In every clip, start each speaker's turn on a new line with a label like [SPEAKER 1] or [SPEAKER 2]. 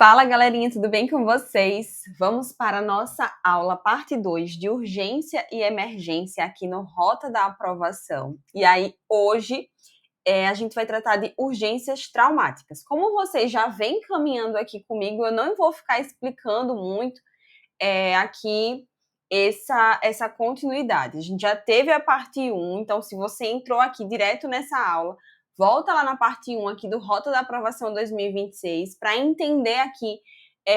[SPEAKER 1] Fala, galerinha, tudo bem com vocês? Vamos para a nossa aula parte 2 de urgência e emergência aqui no Rota da Aprovação. E aí, hoje, a gente vai tratar de urgências traumáticas. Como vocês já vêm caminhando aqui comigo, eu não vou ficar explicando muito aqui essa continuidade. A gente já teve a parte 1, então se você entrou aqui direto nessa aula, volta lá na parte 1 aqui do Rota da Aprovação 2026 para entender aqui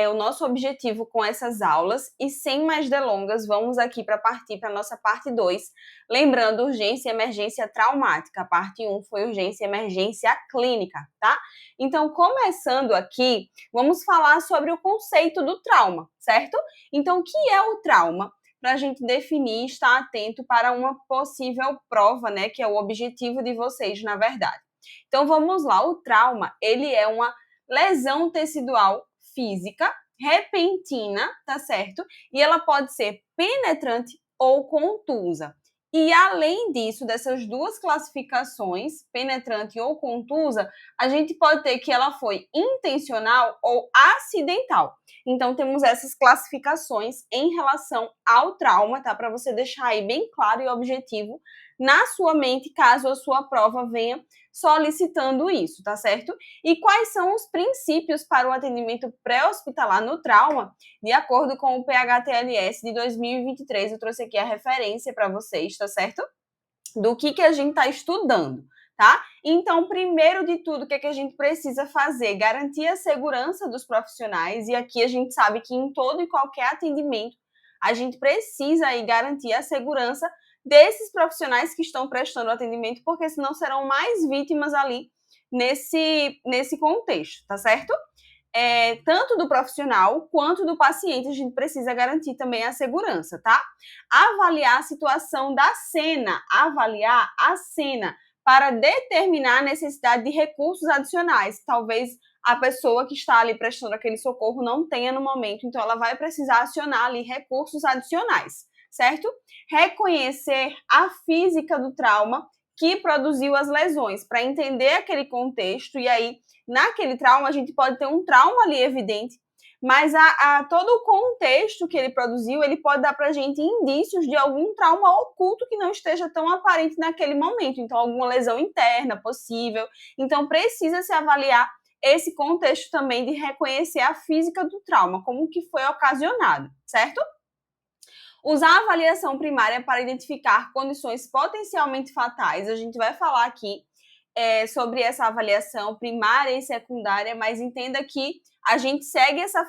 [SPEAKER 1] o nosso objetivo com essas aulas. E sem mais delongas, vamos aqui para partir para a nossa parte 2. Lembrando, urgência e emergência traumática. A parte 1 foi urgência e emergência clínica, tá? Então, começando aqui, vamos falar sobre o conceito do trauma, certo? Então, o que é o trauma? Para a gente definir e estar atento para uma possível prova, né? Que é o objetivo de vocês, na verdade. Então, vamos lá. O trauma, ele é uma lesão tecidual física, repentina, tá certo? E ela pode ser penetrante ou contusa. E além disso, dessas duas classificações, penetrante ou contusa, a gente pode ter que ela foi intencional ou acidental. Então, temos essas classificações em relação ao trauma, tá? Para você deixar aí bem claro e objetivo na sua mente, caso a sua prova venha solicitando isso, tá certo? E quais são os princípios para o atendimento pré-hospitalar no trauma, de acordo com o PHTLS de 2023? Eu trouxe aqui a referência para vocês, tá certo? Do que a gente está estudando, tá? Então, primeiro de tudo, o que a gente precisa fazer? Garantir a segurança dos profissionais, e aqui a gente sabe que em todo e qualquer atendimento, a gente precisa aí garantir a segurança desses profissionais que estão prestando o atendimento, porque senão serão mais vítimas ali nesse contexto, tá certo? Tanto do profissional quanto do paciente, a gente precisa garantir também a segurança, tá? Avaliar a situação da cena, avaliar a cena para determinar a necessidade de recursos adicionais. Talvez a pessoa que está ali prestando aquele socorro não tenha no momento, então ela vai precisar acionar ali recursos adicionais, certo? Reconhecer a física do trauma que produziu as lesões, para entender aquele contexto, e aí naquele trauma a gente pode ter um trauma ali evidente, mas todo o contexto que ele produziu, ele pode dar para a gente indícios de algum trauma oculto que não esteja tão aparente naquele momento, então alguma lesão interna possível. Então precisa se avaliar esse contexto também de reconhecer a física do trauma, como que foi ocasionado, certo? Usar a avaliação primária para identificar condições potencialmente fatais. A gente vai falar aqui sobre essa avaliação primária e secundária, mas entenda que a gente segue essa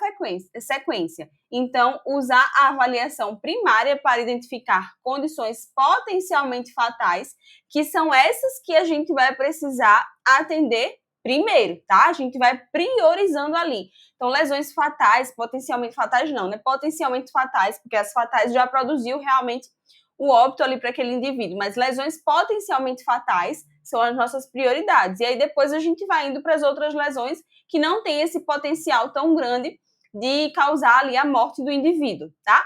[SPEAKER 1] sequência. Então, usar a avaliação primária para identificar condições potencialmente fatais, que são essas que a gente vai precisar atender primeiro, tá? A gente vai priorizando ali. Então, lesões fatais, potencialmente fatais não, né? Potencialmente fatais, porque as fatais já produziu realmente o óbito ali para aquele indivíduo, mas lesões potencialmente fatais são as nossas prioridades. E aí depois a gente vai indo para as outras lesões que não têm esse potencial tão grande de causar ali a morte do indivíduo, tá?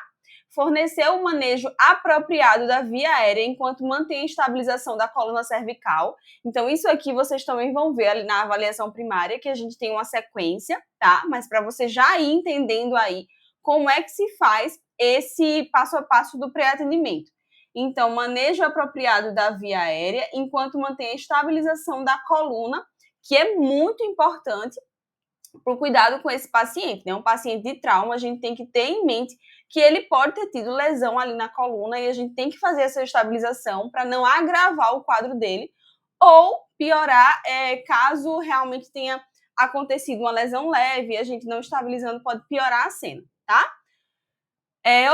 [SPEAKER 1] Fornecer o manejo apropriado da via aérea enquanto mantém a estabilização da coluna cervical. Então, isso aqui vocês também vão ver ali na avaliação primária, que a gente tem uma sequência, tá? Mas para você já ir entendendo aí como é que se faz esse passo a passo do pré-atendimento. Então, manejo apropriado da via aérea enquanto mantém a estabilização da coluna, que é muito importante para o cuidado com esse paciente, né? Um paciente de trauma, a gente tem que ter em mente que ele pode ter tido lesão ali na coluna e a gente tem que fazer essa estabilização para não agravar o quadro dele ou piorar caso realmente tenha acontecido uma lesão leve e a gente não estabilizando pode piorar a cena, tá?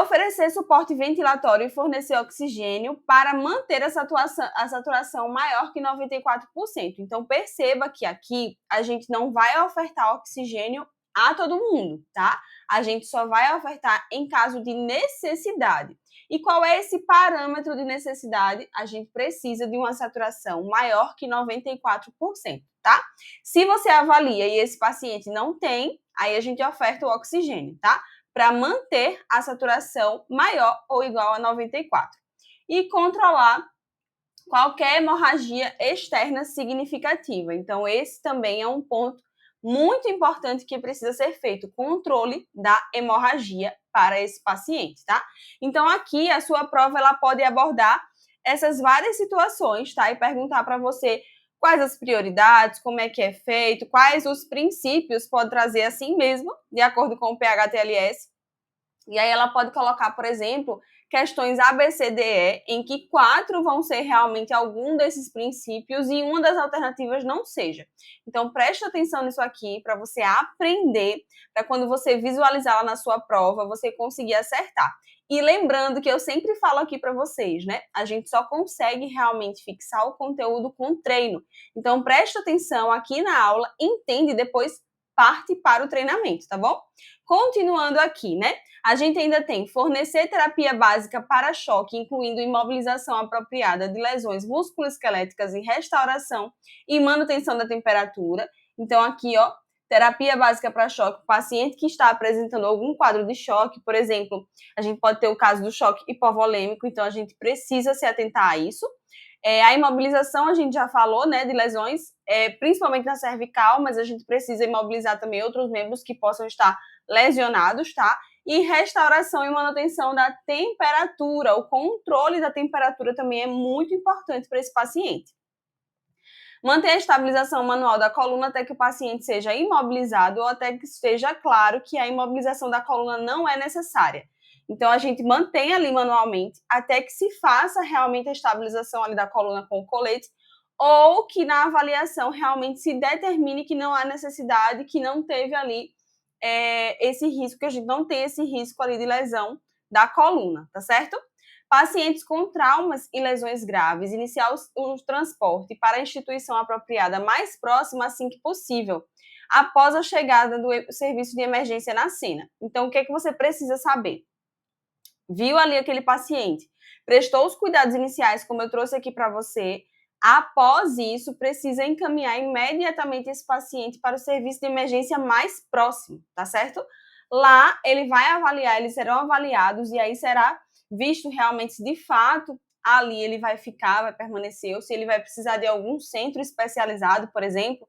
[SPEAKER 1] Oferecer suporte ventilatório e fornecer oxigênio para manter a saturação maior que 94%. Então, perceba que aqui a gente não vai ofertar oxigênio a todo mundo, tá? A gente só vai ofertar em caso de necessidade. E qual é esse parâmetro de necessidade? A gente precisa de uma saturação maior que 94%, tá? Se você avalia e esse paciente não tem, aí a gente oferta o oxigênio, tá? Para manter a saturação maior ou igual a 94. E controlar qualquer hemorragia externa significativa. Então, esse também é um ponto muito importante que precisa ser feito, controle da hemorragia para esse paciente, tá? Então, aqui, a sua prova, ela pode abordar essas várias situações, tá? E perguntar para você quais as prioridades, como é que é feito, quais os princípios, pode trazer assim mesmo, de acordo com o PHTLS. E aí ela pode colocar, por exemplo, questões A, B, C, D, E, em que 4 vão ser realmente algum desses princípios e uma das alternativas não seja. Então, preste atenção nisso aqui para você aprender, para quando você visualizar lá na sua prova, você conseguir acertar. E lembrando que eu sempre falo aqui para vocês, né? A gente só consegue realmente fixar o conteúdo com treino. Então, preste atenção aqui na aula, entende e depois parte para o treinamento, tá bom? Continuando aqui, né? A gente ainda tem fornecer terapia básica para choque, incluindo imobilização apropriada de lesões musculoesqueléticas e restauração e manutenção da temperatura. Então, aqui, ó, terapia básica para choque, paciente que está apresentando algum quadro de choque, por exemplo, a gente pode ter o caso do choque hipovolêmico, então a gente precisa se atentar a isso. A imobilização, a gente já falou, né, de lesões, principalmente na cervical, mas a gente precisa imobilizar também outros membros que possam estar lesionados, tá? E restauração e manutenção da temperatura. O controle da temperatura também é muito importante para esse paciente. Manter a estabilização manual da coluna até que o paciente seja imobilizado ou até que esteja claro que a imobilização da coluna não é necessária. Então, a gente mantém ali manualmente até que se faça realmente a estabilização ali da coluna com o colete ou que na avaliação realmente se determine que não há necessidade, que não teve ali esse risco, que a gente não tem esse risco ali de lesão da coluna, tá certo? Pacientes com traumas e lesões graves, iniciar o transporte para a instituição apropriada mais próxima assim que possível, após a chegada do serviço de emergência na cena. Então, o que é que você precisa saber? Viu ali aquele paciente, prestou os cuidados iniciais, como eu trouxe aqui para você. Após isso, precisa encaminhar imediatamente esse paciente para o serviço de emergência mais próximo, tá certo? Lá ele vai avaliar, eles serão avaliados e aí será visto realmente se de fato ali ele vai ficar, vai permanecer, ou se ele vai precisar de algum centro especializado, por exemplo,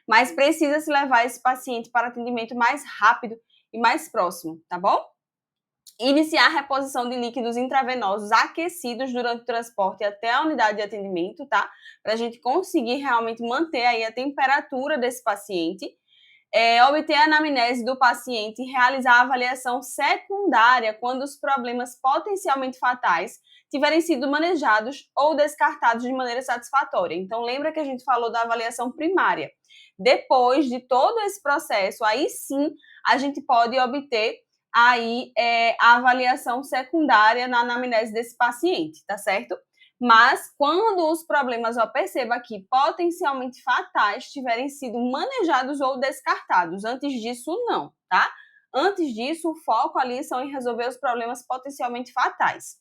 [SPEAKER 1] mas precisa se levar esse paciente para atendimento mais rápido e mais próximo, tá bom? Iniciar a reposição de líquidos intravenosos aquecidos durante o transporte até a unidade de atendimento, tá? Para a gente conseguir realmente manter aí a temperatura desse paciente. Obter a anamnese do paciente e realizar a avaliação secundária quando os problemas potencialmente fatais tiverem sido manejados ou descartados de maneira satisfatória. Então, lembra que a gente falou da avaliação primária. Depois de todo esse processo, aí sim a gente pode obter aí a avaliação secundária na anamnese desse paciente, tá certo? Mas quando os problemas, perceba que potencialmente fatais tiverem sido manejados ou descartados, antes disso não, tá? Antes disso, o foco ali são em resolver os problemas potencialmente fatais.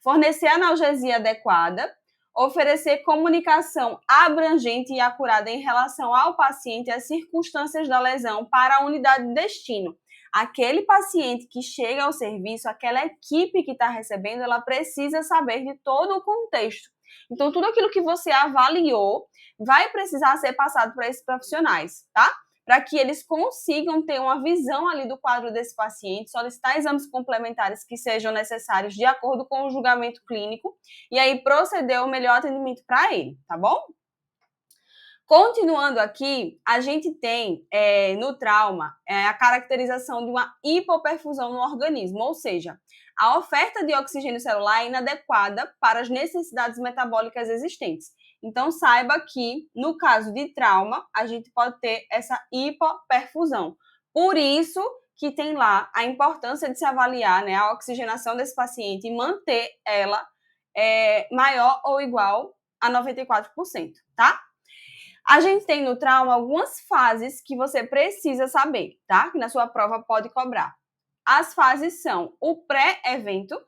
[SPEAKER 1] Fornecer analgesia adequada, oferecer comunicação abrangente e acurada em relação ao paciente e às circunstâncias da lesão para a unidade de destino. Aquele paciente que chega ao serviço, aquela equipe que está recebendo, ela precisa saber de todo o contexto. Então, tudo aquilo que você avaliou vai precisar ser passado para esses profissionais, tá? Para que eles consigam ter uma visão ali do quadro desse paciente, solicitar exames complementares que sejam necessários de acordo com o julgamento clínico e aí proceder ao melhor atendimento para ele, tá bom? Continuando aqui, a gente tem no trauma a caracterização de uma hipoperfusão no organismo, ou seja, a oferta de oxigênio celular é inadequada para as necessidades metabólicas existentes. Então, saiba que, no caso de trauma, a gente pode ter essa hipoperfusão. Por isso que tem lá a importância de se avaliar, né, a oxigenação desse paciente e manter ela maior ou igual a 94%, tá? A gente tem no trauma algumas fases que você precisa saber, tá? Que na sua prova pode cobrar. As fases são o pré-evento,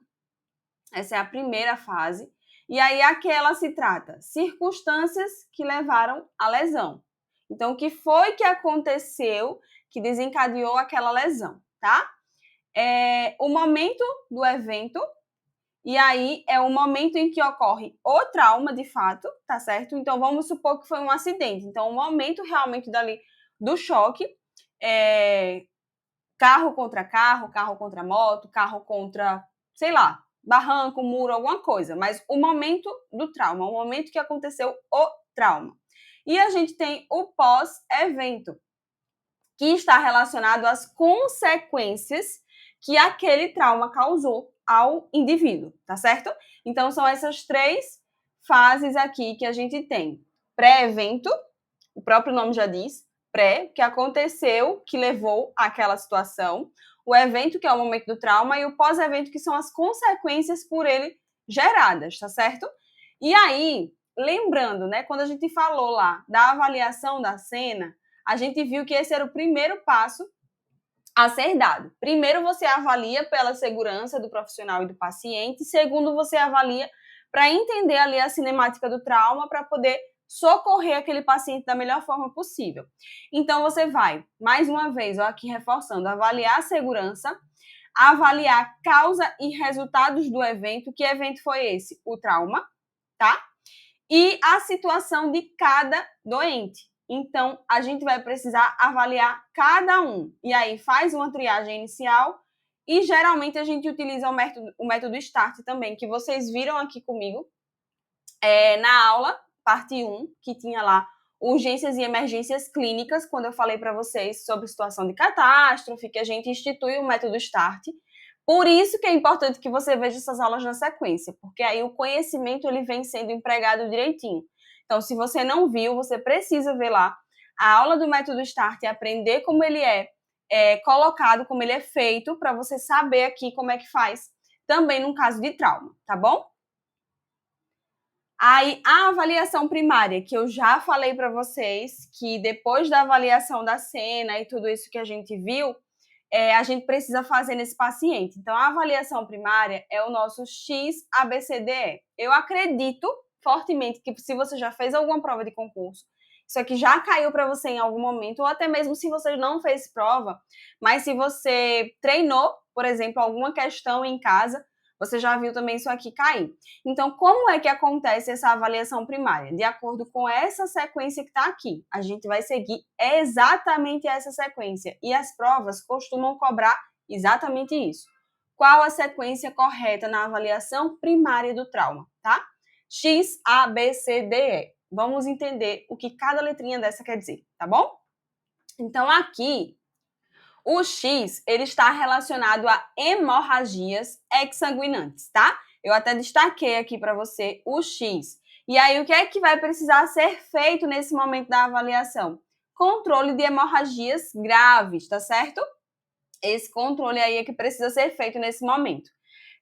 [SPEAKER 1] essa é a primeira fase, e aí aquela se trata circunstâncias que levaram à lesão. Então, o que foi que aconteceu que desencadeou aquela lesão, tá? O momento do evento, e aí é o momento em que ocorre o trauma, de fato, tá certo? Então, vamos supor que foi um acidente. Então, o momento realmente dali do choque, carro contra moto, carro contra, sei lá, barranco, muro, alguma coisa, mas o momento do trauma, o momento que aconteceu o trauma. E a gente tem o pós-evento, que está relacionado às consequências que aquele trauma causou ao indivíduo, tá certo? Então, são essas 3 fases aqui que a gente tem. Pré-evento, o próprio nome já diz, pré, que aconteceu, que levou àquela situação, o evento, que é o momento do trauma, e o pós-evento, que são as consequências por ele geradas, tá certo? E aí, lembrando, né, quando a gente falou lá da avaliação da cena, a gente viu que esse era o primeiro passo a ser dado. Primeiro, você avalia pela segurança do profissional e do paciente. Segundo, você avalia para entender ali a cinemática do trauma, para poder socorrer aquele paciente da melhor forma possível. Então, você vai, mais uma vez, ó, aqui reforçando, avaliar a segurança, avaliar causa e resultados do evento. Que evento foi esse? O trauma, tá? E a situação de cada doente. Então, a gente vai precisar avaliar cada um. E aí, faz uma triagem inicial e, geralmente, a gente utiliza o método START também, que vocês viram aqui comigo na aula, parte 1, que tinha lá urgências e emergências clínicas, quando eu falei para vocês sobre situação de catástrofe, que a gente institui o método START. Por isso que é importante que você veja essas aulas na sequência, porque aí o conhecimento ele vem sendo empregado direitinho. Então, se você não viu, você precisa ver lá a aula do método START e aprender como ele é colocado, como ele é feito, para você saber aqui como é que faz também no caso de trauma, tá bom? Aí, a avaliação primária, que eu já falei para vocês, que depois da avaliação da cena e tudo isso que a gente viu, a gente precisa fazer nesse paciente. Então, a avaliação primária é o nosso XABCDE. Eu acredito fortemente que se você já fez alguma prova de concurso, isso aqui já caiu para você em algum momento, ou até mesmo se você não fez prova, mas se você treinou, por exemplo, alguma questão em casa, você já viu também isso aqui cair. Então, como é que acontece essa avaliação primária? De acordo com essa sequência que está aqui. A gente vai seguir exatamente essa sequência. E as provas costumam cobrar exatamente isso. Qual a sequência correta na avaliação primária do trauma, tá? X, A, B, C, D, E. Vamos entender o que cada letrinha dessa quer dizer, tá bom? Então, aqui, o X, ele está relacionado a hemorragias exsanguinantes, tá? Eu até destaquei aqui para você o X. E aí, o que é que vai precisar ser feito nesse momento da avaliação? Controle de hemorragias graves, tá certo? Esse controle aí é que precisa ser feito nesse momento.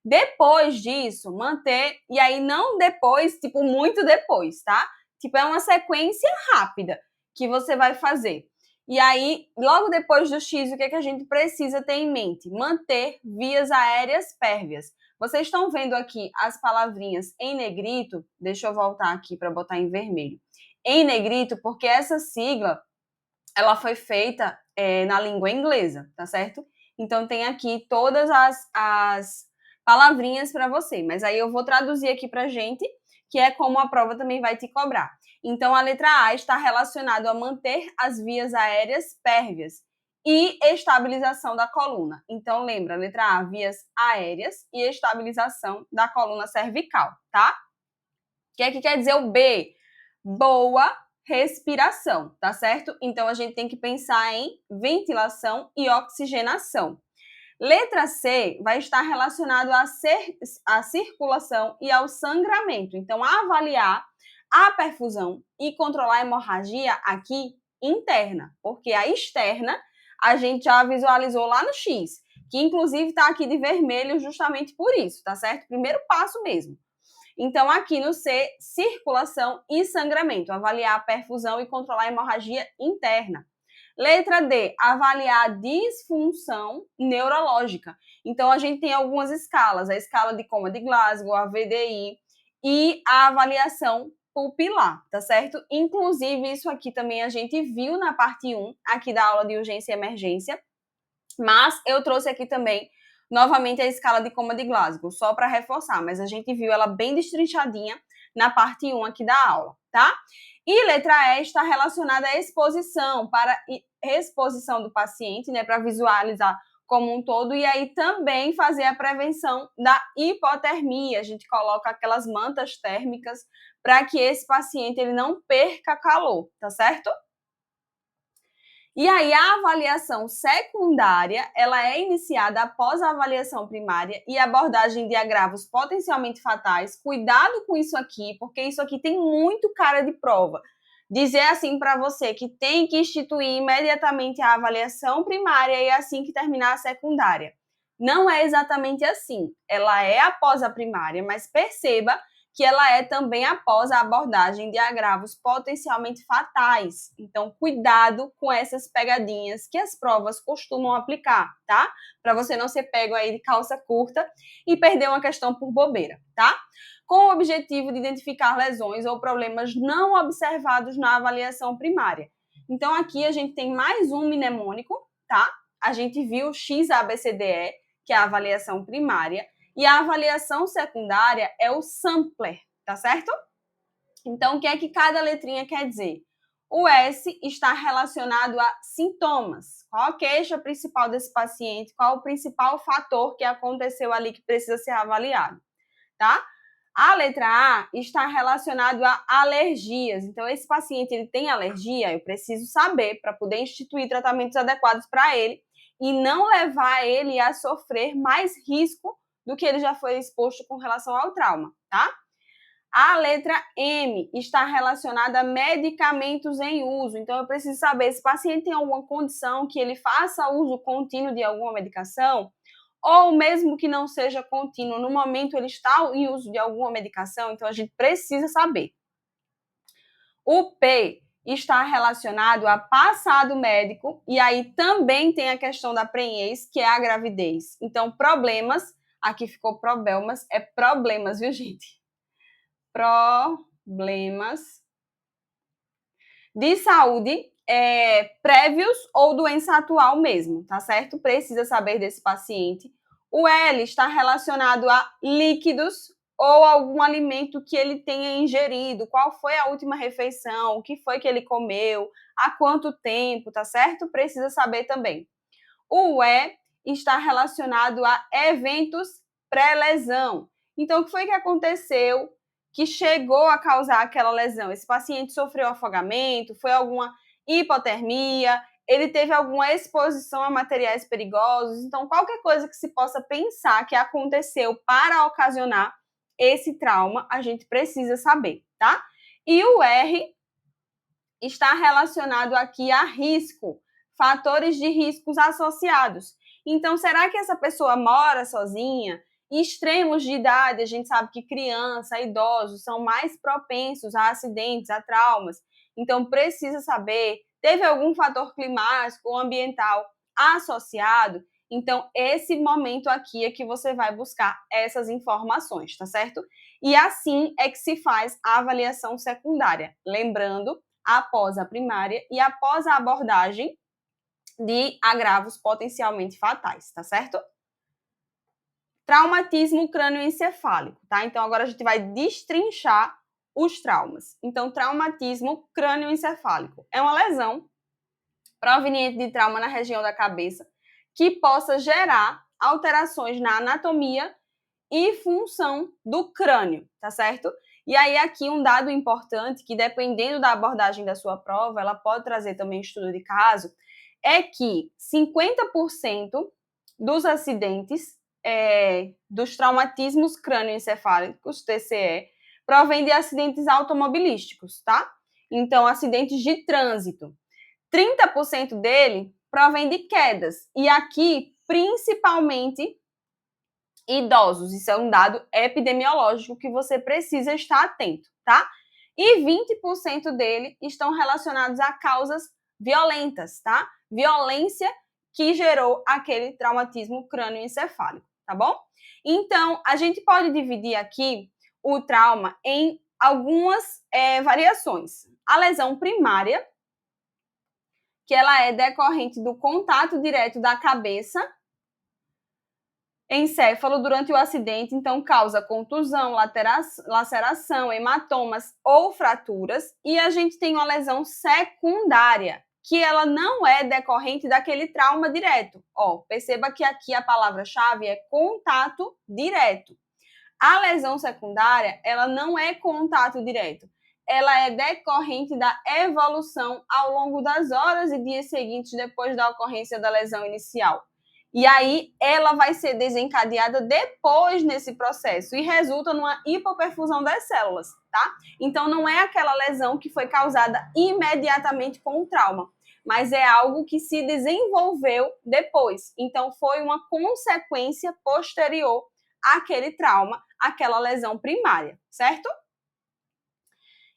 [SPEAKER 1] Depois disso, manter, e aí não depois, tipo, muito depois, tá? Tipo, é uma sequência rápida que você vai fazer. E aí, logo depois do X, o que é que a gente precisa ter em mente? Manter vias aéreas pérvias. Vocês estão vendo aqui as palavrinhas em negrito? Deixa eu voltar aqui para botar em vermelho. Em negrito, porque essa sigla, ela foi feita na língua inglesa, tá certo? Então, tem aqui todas as palavrinhas para você. Mas aí eu vou traduzir aqui para gente, que é como a prova também vai te cobrar. Então, a letra A está relacionada a manter as vias aéreas pérvias e estabilização da coluna. Então, lembra, letra A, vias aéreas e estabilização da coluna cervical, tá? O que é que quer dizer o B? Boa respiração, tá certo? Então, a gente tem que pensar em ventilação e oxigenação. Letra C vai estar relacionado à circulação e ao sangramento. Então, avaliar a perfusão e controlar a hemorragia aqui interna, porque a externa a gente já visualizou lá no X, que inclusive está aqui de vermelho justamente por isso, tá certo? Primeiro passo mesmo. Então, aqui no C, circulação e sangramento, avaliar a perfusão e controlar a hemorragia interna. Letra D, avaliar a disfunção neurológica. Então, a gente tem algumas escalas, a escala de coma de Glasgow, a VDI e a avaliação pupilar, tá certo? Inclusive, isso aqui também a gente viu na parte 1, aqui da aula de urgência e emergência, mas eu trouxe aqui também, novamente, a escala de coma de Glasgow, só para reforçar, mas a gente viu ela bem destrinchadinha na parte 1 aqui da aula, tá? E letra E está relacionada à exposição para exposição do paciente, né, para visualizar como um todo, e aí também fazer a prevenção da hipotermia. A gente coloca aquelas mantas térmicas para que esse paciente ele não perca calor, tá certo? E aí a avaliação secundária, ela é iniciada após a avaliação primária e abordagem de agravos potencialmente fatais. Cuidado com isso aqui, porque isso aqui tem muito cara de prova. Dizer assim para você que tem que instituir imediatamente a avaliação primária e assim que terminar a secundária. Não é exatamente assim. Ela é após a primária, mas perceba que ela é também após a abordagem de agravos potencialmente fatais. Então, cuidado com essas pegadinhas que as provas costumam aplicar, tá? Para você não ser pego aí de calça curta e perder uma questão por bobeira, tá? Com o objetivo de identificar lesões ou problemas não observados na avaliação primária. Então, aqui a gente tem mais um mnemônico, tá? A gente viu XABCDE, que é a avaliação primária, e a avaliação secundária é o sampler, tá certo? Então, o que é que cada letrinha quer dizer? O S está relacionado a sintomas. Qual a queixa principal desse paciente? Qual o principal fator que aconteceu ali que precisa ser avaliado, tá? A letra A está relacionado a alergias. Então, esse paciente ele tem alergia, eu preciso saber para poder instituir tratamentos adequados para ele e não levar ele a sofrer mais risco do que ele já foi exposto com relação ao trauma, tá? A letra M está relacionada a medicamentos em uso. Então, eu preciso saber se o paciente tem alguma condição que ele faça uso contínuo de alguma medicação, ou mesmo que não seja contínuo, no momento ele está em uso de alguma medicação, então a gente precisa saber. O P está relacionado a passado médico, e aí também tem a questão da prenhez, que é a gravidez. Então, problemas, aqui ficou problemas, é problemas, viu, gente? Problemas de saúde prévios ou doença atual mesmo, tá certo? Precisa saber desse paciente. O L está relacionado a líquidos ou algum alimento que ele tenha ingerido. Qual foi a última refeição? O que foi que ele comeu? Há quanto tempo, tá certo? Precisa saber também. O E está relacionado a eventos pré-lesão. Então, o que foi que aconteceu que chegou a causar aquela lesão? Esse paciente sofreu afogamento, foi alguma hipotermia, ele teve alguma exposição a materiais perigosos. Então, qualquer coisa que se possa pensar que aconteceu para ocasionar esse trauma, a gente precisa saber, tá? E o R está relacionado aqui a risco, fatores de riscos associados. Então, será que essa pessoa mora sozinha? Extremos de idade, a gente sabe que criança, idosos são mais propensos a acidentes, a traumas. Então, precisa saber, teve algum fator climático ou ambiental associado? Então, esse momento aqui é que você vai buscar essas informações, tá certo? E assim é que se faz a avaliação secundária. Lembrando, após a primária e após a abordagem de agravos potencialmente fatais, tá certo? Traumatismo crânioencefálico, tá? Então, agora a gente vai destrinchar os traumas. Então, traumatismo crânioencefálico é uma lesão proveniente de trauma na região da cabeça que possa gerar alterações na anatomia e função do crânio, tá certo? E aí aqui um dado importante que dependendo da abordagem da sua prova, ela pode trazer também estudo de caso, é que 50% dos acidentes, dos traumatismos crânioencefálicos, TCE, provém de acidentes automobilísticos, tá? Então, acidentes de trânsito. 30% dele provém de quedas. E aqui, principalmente, idosos. Isso é um dado epidemiológico que você precisa estar atento, tá? E 20% dele estão relacionados a causas violentas, tá? Violência que gerou aquele traumatismo crânioencefálico, tá bom? Então, a gente pode dividir aqui o trauma em algumas variações. A lesão primária, que ela é decorrente do contato direto da cabeça encéfalo durante o acidente, então causa contusão, laceração, hematomas ou fraturas. E a gente tem uma lesão secundária, que ela não é decorrente daquele trauma direto. Ó, perceba que aqui a palavra-chave é contato direto. A lesão secundária, ela não é contato direto. Ela é decorrente da evolução ao longo das horas e dias seguintes depois da ocorrência da lesão inicial. E aí, ela vai ser desencadeada depois nesse processo e resulta numa hipoperfusão das células, tá? Então, não é aquela lesão que foi causada imediatamente com o trauma, mas é algo que se desenvolveu depois. Então, foi uma consequência posterior àquele trauma, àquela lesão primária, certo?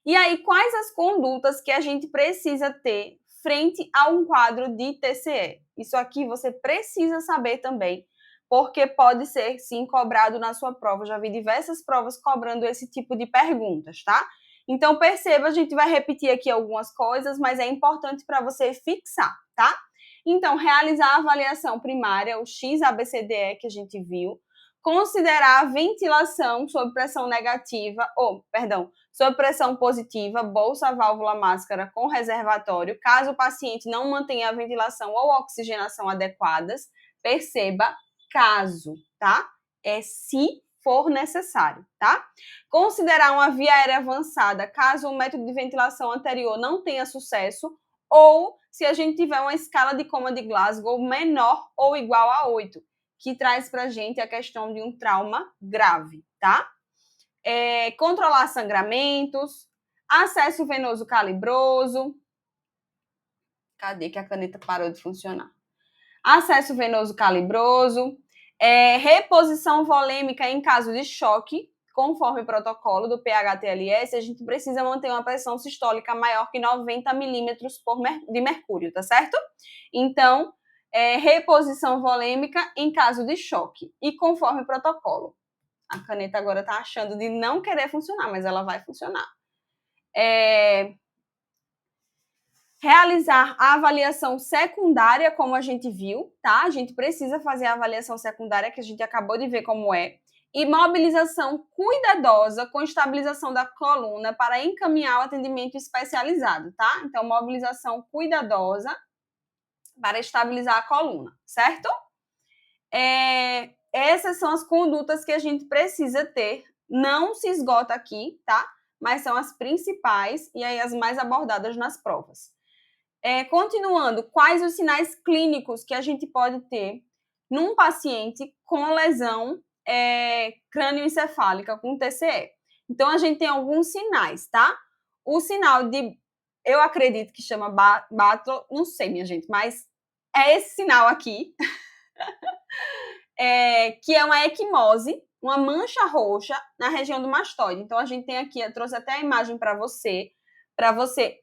[SPEAKER 1] E aí, quais as condutas que a gente precisa ter frente a um quadro de TCE? Isso aqui você precisa saber também, porque pode ser, sim, cobrado na sua prova. Eu já vi diversas provas cobrando esse tipo de perguntas, tá? Então, perceba, a gente vai repetir aqui algumas coisas, mas é importante para você fixar, tá? Então, realizar a avaliação primária, o XABCDE que a gente viu, considerar a ventilação sob pressão negativa, sob pressão positiva, bolsa, válvula, máscara com reservatório, caso o paciente não mantenha a ventilação ou oxigenação adequadas. Perceba, caso, tá? É se for necessário, tá? Considerar uma via aérea avançada, caso o método de ventilação anterior não tenha sucesso, ou se a gente tiver uma escala de coma de Glasgow menor ou igual a 8, que traz pra gente a questão de um trauma grave, tá? Controlar sangramentos, acesso venoso calibroso. Cadê que a caneta parou de funcionar? Acesso venoso calibroso, reposição volêmica em caso de choque, conforme o protocolo do PHTLS, a gente precisa manter uma pressão sistólica maior que 90 milímetros de mercúrio, tá certo? Então, reposição volêmica em caso de choque e conforme o protocolo. A caneta agora tá achando de não querer funcionar, mas ela vai funcionar. Realizar a avaliação secundária, como a gente viu, tá? A gente precisa fazer a avaliação secundária, que a gente acabou de ver como é. E mobilização cuidadosa com estabilização da coluna para encaminhar o atendimento especializado, tá? Então, mobilização cuidadosa para estabilizar a coluna, certo? Essas são as condutas que a gente precisa ter. Não se esgota aqui, tá? Mas são as principais e aí as mais abordadas nas provas. Continuando, quais os sinais clínicos que a gente pode ter num paciente com lesão crânioencefálica, com TCE? Então, a gente tem alguns sinais, tá? O sinal de, eu acredito que chama Battle, não sei, minha gente, mas é esse sinal aqui, que é uma equimose, uma mancha roxa na região do mastoide. Então, a gente tem aqui, eu trouxe até a imagem para você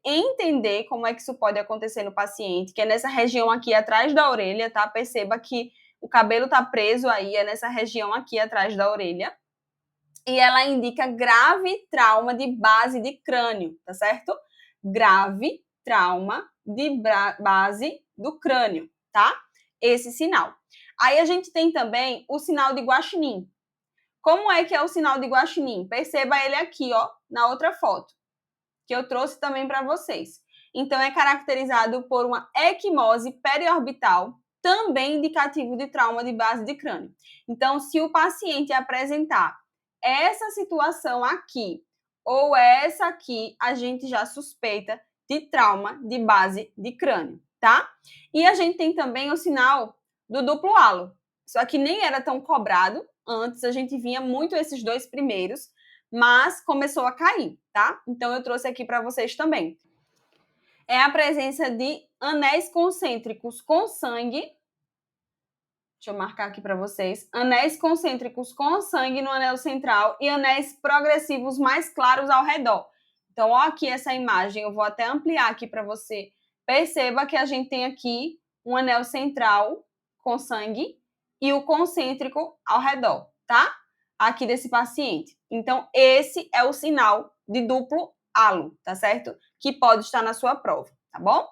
[SPEAKER 1] entender como é que isso pode acontecer no paciente, que é nessa região aqui atrás da orelha, tá? Perceba que o cabelo tá preso aí, é nessa região aqui atrás da orelha. E ela indica grave trauma de base de crânio, tá certo? Grave trauma de base do crânio, tá? Esse sinal. Aí a gente tem também o sinal de Guaxinim. Como é que é o sinal de Guaxinim? Perceba ele aqui, ó, na outra foto, que eu trouxe também para vocês. Então, é caracterizado por uma equimose periorbital, também indicativo de trauma de base de crânio. Então, se o paciente apresentar essa situação aqui ou essa aqui, a gente já suspeita de trauma de base de crânio, tá? E a gente tem também o sinal do duplo halo. Isso aqui nem era tão cobrado antes, a gente vinha muito esses dois primeiros, mas começou a cair, tá? Então, eu trouxe aqui para vocês também. É a presença de anéis concêntricos com sangue. Deixa eu marcar aqui para vocês. Anéis concêntricos com sangue no anel central e anéis progressivos mais claros ao redor. Então, ó aqui essa imagem, eu vou até ampliar aqui para você. Perceba que a gente tem aqui um anel central com sangue e o concêntrico ao redor, tá? Aqui desse paciente. Então, esse é o sinal de duplo halo, tá certo? Que pode estar na sua prova, tá bom?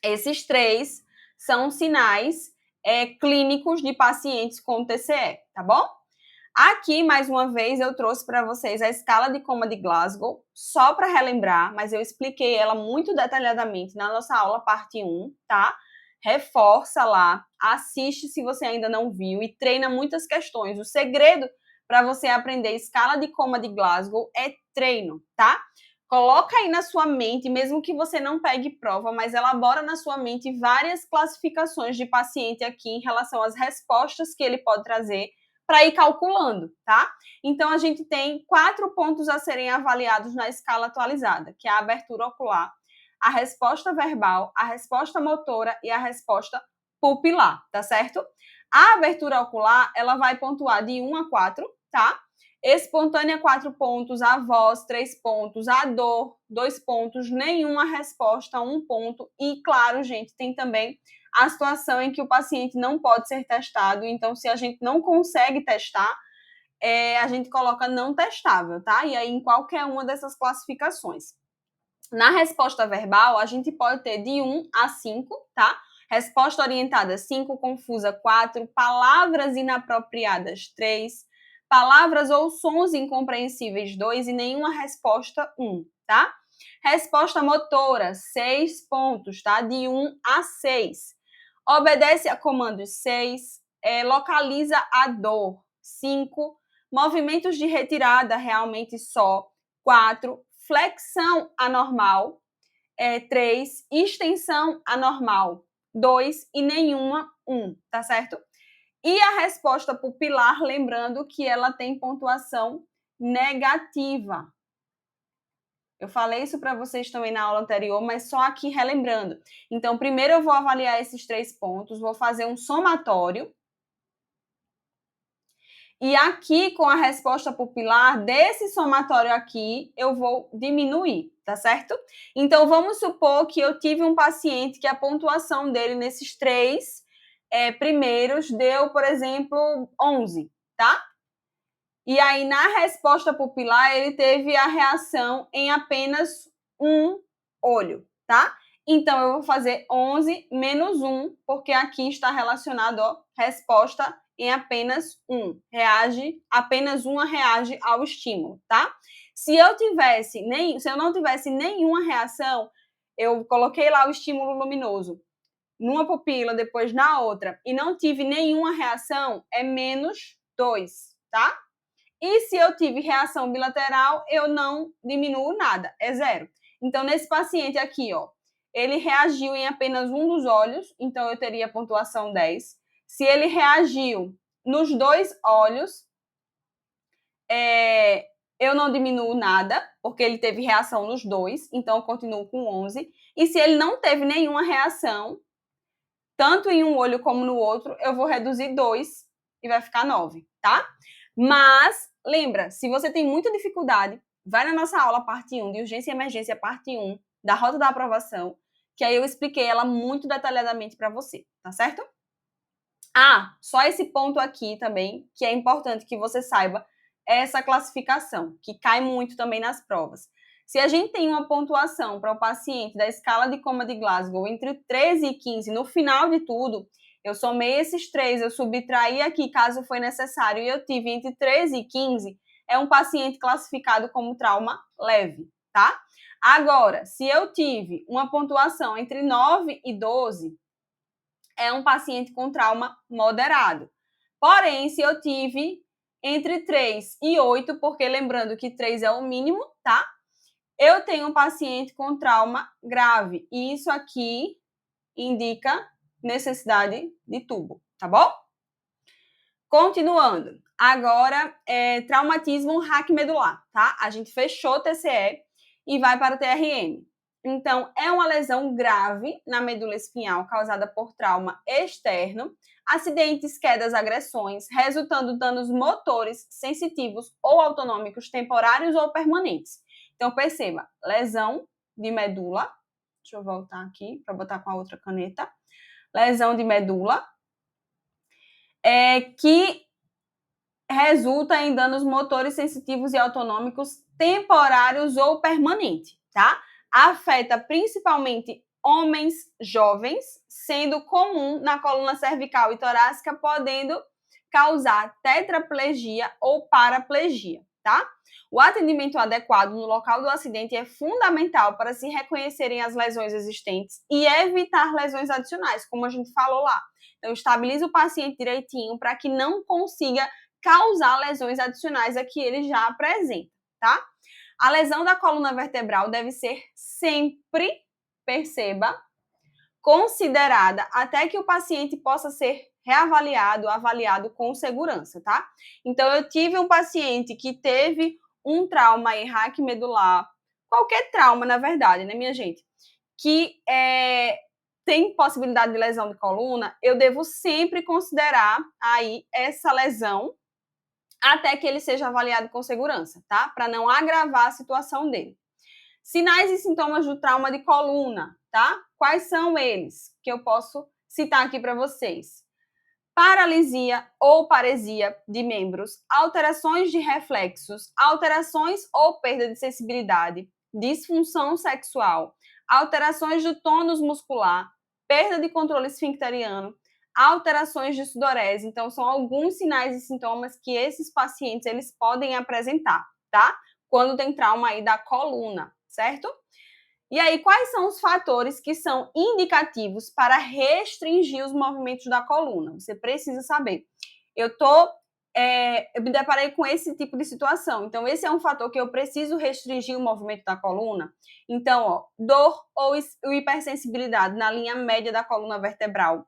[SPEAKER 1] Esses três são sinais clínicos de pacientes com TCE, tá bom? Aqui, mais uma vez, eu trouxe para vocês a escala de Coma de Glasgow, só para relembrar, mas eu expliquei ela muito detalhadamente na nossa aula parte 1, tá? Reforça lá, assiste se você ainda não viu e treina muitas questões. O segredo para você aprender escala de Coma de Glasgow é treino, tá? Coloca aí na sua mente, mesmo que você não pegue prova, mas elabora na sua mente várias classificações de paciente aqui em relação às respostas que ele pode trazer para ir calculando, tá? Então, a gente tem 4 pontos a serem avaliados na escala atualizada, que é a abertura ocular, a resposta verbal, a resposta motora e a resposta pupilar, tá certo? A abertura ocular, ela vai pontuar de 1 a 4, tá? Espontânea, 4 pontos, a voz, 3 pontos, a dor, 2 pontos, nenhuma resposta, 1 ponto. E, claro, gente, tem também a situação em que o paciente não pode ser testado. Então, se a gente não consegue testar, a gente coloca não testável, tá? E aí, em qualquer uma dessas classificações. Na resposta verbal, a gente pode ter de 1 a 5, tá? Resposta orientada, 5, confusa, 4, palavras inapropriadas, 3, palavras ou sons incompreensíveis, 2 e nenhuma resposta, 1, tá? Resposta motora, 6 pontos, tá? De 1 a 6. Obedece a comandos, 6. Localiza a dor, 5. Movimentos de retirada, realmente só, 4. Flexão anormal, 3. Extensão anormal, 2. E nenhuma, 1, tá certo? E a resposta pupilar, lembrando que ela tem pontuação negativa. Eu falei isso para vocês também na aula anterior, mas só aqui relembrando. Então, primeiro eu vou avaliar esses 3 pontos, vou fazer um somatório. E aqui, com a resposta pupilar, desse somatório aqui, eu vou diminuir, tá certo? Então, vamos supor que eu tive um paciente que a pontuação dele nesses 3 primeiros deu, por exemplo, 11, tá? E aí, na resposta pupilar, ele teve a reação em apenas um olho, tá? Então, eu vou fazer 11 menos 1, porque aqui está relacionado, ó, resposta em apenas um. Apenas uma reage ao estímulo, tá? Se eu não tivesse nenhuma reação, eu coloquei lá o estímulo luminoso numa pupila, depois na outra, e não tive nenhuma reação, é menos 2, tá? E se eu tive reação bilateral, eu não diminuo nada, é 0. Então, nesse paciente aqui, ó, ele reagiu em apenas um dos olhos, então eu teria pontuação 10. Se ele reagiu nos 2 olhos, eu não diminuo nada, porque ele teve reação nos 2, então eu continuo com 11. E se ele não teve nenhuma reação, tanto em um olho como no outro, eu vou reduzir 2 e vai ficar 9, tá? Mas, lembra, se você tem muita dificuldade, vai na nossa aula parte 1 de urgência e emergência parte 1 da rota da aprovação, que aí eu expliquei ela muito detalhadamente para você, tá certo? Ah, só esse ponto aqui também, que é importante que você saiba, essa classificação, que cai muito também nas provas. Se a gente tem uma pontuação para o paciente da escala de Coma de Glasgow entre 13 e 15, no final de tudo, eu somei esses 3, eu subtraí aqui caso foi necessário e eu tive entre 13 e 15, é um paciente classificado como trauma leve, tá? Agora, se eu tive uma pontuação entre 9 e 12, é um paciente com trauma moderado. Porém, se eu tive entre 3 e 8, porque lembrando que 3 é o mínimo, tá? Eu tenho um paciente com trauma grave. E isso aqui indica necessidade de tubo, tá bom? Continuando. Agora, traumatismo raquimedular, tá? A gente fechou o TCE e vai para o TRM. Então, é uma lesão grave na medula espinhal causada por trauma externo, acidentes, quedas, agressões, resultando danos motores, sensitivos ou autonômicos temporários ou permanentes. Então, perceba, lesão de medula, deixa eu voltar aqui para botar com a outra caneta, lesão de medula, que resulta em danos motores, sensitivos e autonômicos temporários ou permanentes, tá? Afeta principalmente homens jovens, sendo comum na coluna cervical e torácica, podendo causar tetraplegia ou paraplegia, tá? O atendimento adequado no local do acidente é fundamental para se reconhecerem as lesões existentes e evitar lesões adicionais, como a gente falou lá. Então, estabilize o paciente direitinho para que não consiga causar lesões adicionais a que ele já apresenta, tá? A lesão da coluna vertebral deve ser sempre, perceba, considerada até que o paciente possa ser reavaliado, avaliado com segurança, tá? Então, eu tive um paciente que teve um trauma raquimedular, qualquer trauma, na verdade, né, minha gente, que tem possibilidade de lesão de coluna, eu devo sempre considerar aí essa lesão até que ele seja avaliado com segurança, tá? Para não agravar a situação dele. Sinais e sintomas do trauma de coluna, tá? Quais são eles que eu posso citar aqui para vocês? Paralisia ou paresia de membros, alterações de reflexos, alterações ou perda de sensibilidade, disfunção sexual, alterações do tônus muscular, perda de controle esfincteriano, alterações de sudorese. Então, são alguns sinais e sintomas que esses pacientes eles podem apresentar, tá? Quando tem trauma aí da coluna, certo? E aí, quais são os fatores que são indicativos para restringir os movimentos da coluna? Você precisa saber. Eu me deparei com esse tipo de situação. Então, esse é um fator que eu preciso restringir o movimento da coluna. Então, ó, dor ou hipersensibilidade na linha média da coluna vertebral,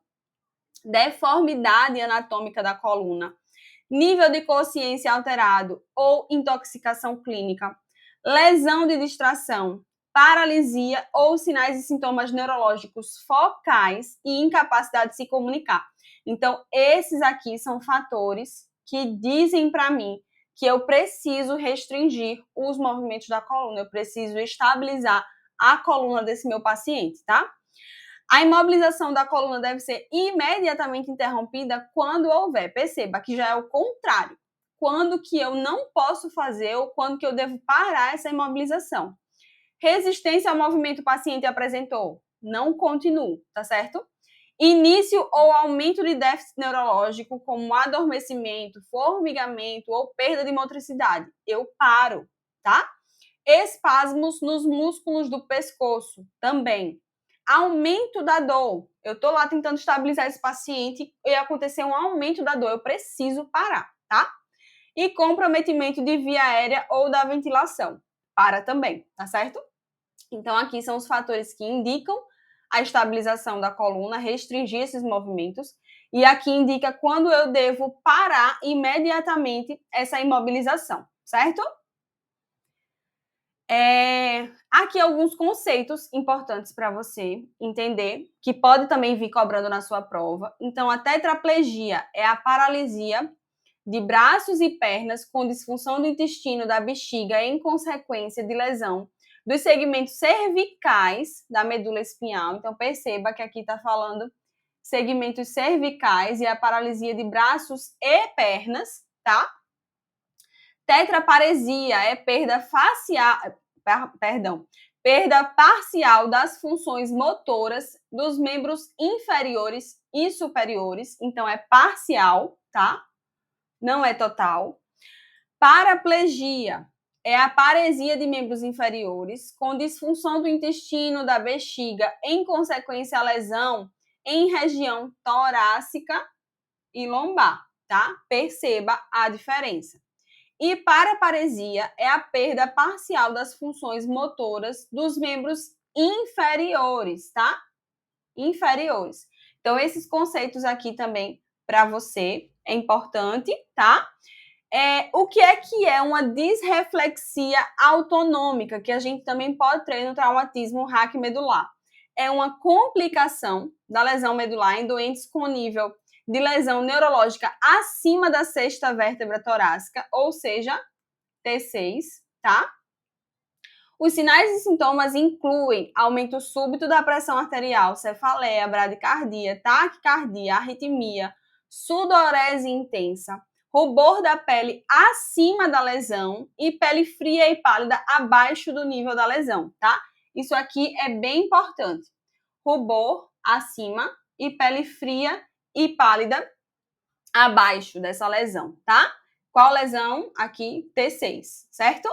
[SPEAKER 1] deformidade anatômica da coluna, nível de consciência alterado ou intoxicação clínica, lesão de distração, paralisia ou sinais e sintomas neurológicos focais e incapacidade de se comunicar. Então, esses aqui são fatores que dizem para mim que eu preciso restringir os movimentos da coluna, eu preciso estabilizar a coluna desse meu paciente, tá? A imobilização da coluna deve ser imediatamente interrompida quando houver. Perceba que já é o contrário. Quando que eu não posso fazer ou quando que eu devo parar essa imobilização. Resistência ao movimento o paciente apresentou. Não continuo, tá certo? Início ou aumento de déficit neurológico, como adormecimento, formigamento ou perda de motricidade. Eu paro, tá? Espasmos nos músculos do pescoço, também. Aumento da dor. Eu estou lá tentando estabilizar esse paciente e aconteceu um aumento da dor. Eu preciso parar, tá? E comprometimento de via aérea ou da ventilação. Para também, tá certo? Então, aqui são os fatores que indicam a estabilização da coluna, restringir esses movimentos. E aqui indica quando eu devo parar imediatamente essa imobilização, certo? Aqui alguns conceitos importantes para você entender, que pode também vir cobrando na sua prova. Então, a tetraplegia é a paralisia de braços e pernas com disfunção do intestino da bexiga em consequência de lesão dos segmentos cervicais da medula espinhal. Então, perceba que aqui está falando segmentos cervicais e a paralisia de braços e pernas, tá? Tetraparesia é perda parcial das funções motoras dos membros inferiores e superiores. Então, é parcial, tá? Não é total. Paraplegia é a paresia de membros inferiores com disfunção do intestino, da bexiga, em consequência à lesão em região torácica e lombar, tá? Perceba a diferença. E paraparesia é a perda parcial das funções motoras dos membros inferiores, tá? Inferiores. Então, esses conceitos aqui também para você é importante, tá? O que é uma disreflexia autonômica, que a gente também pode ter no traumatismo raquimedular? É uma complicação da lesão medular em doentes com nível de lesão neurológica acima da sexta vértebra torácica, ou seja, T6, tá? Os sinais e sintomas incluem aumento súbito da pressão arterial, cefaleia, bradicardia, taquicardia, arritmia, sudorese intensa, rubor da pele acima da lesão e pele fria e pálida abaixo do nível da lesão, tá? Isso aqui é bem importante. Rubor acima e pele fria e pálida abaixo dessa lesão, tá? Qual lesão? Aqui, T6, certo?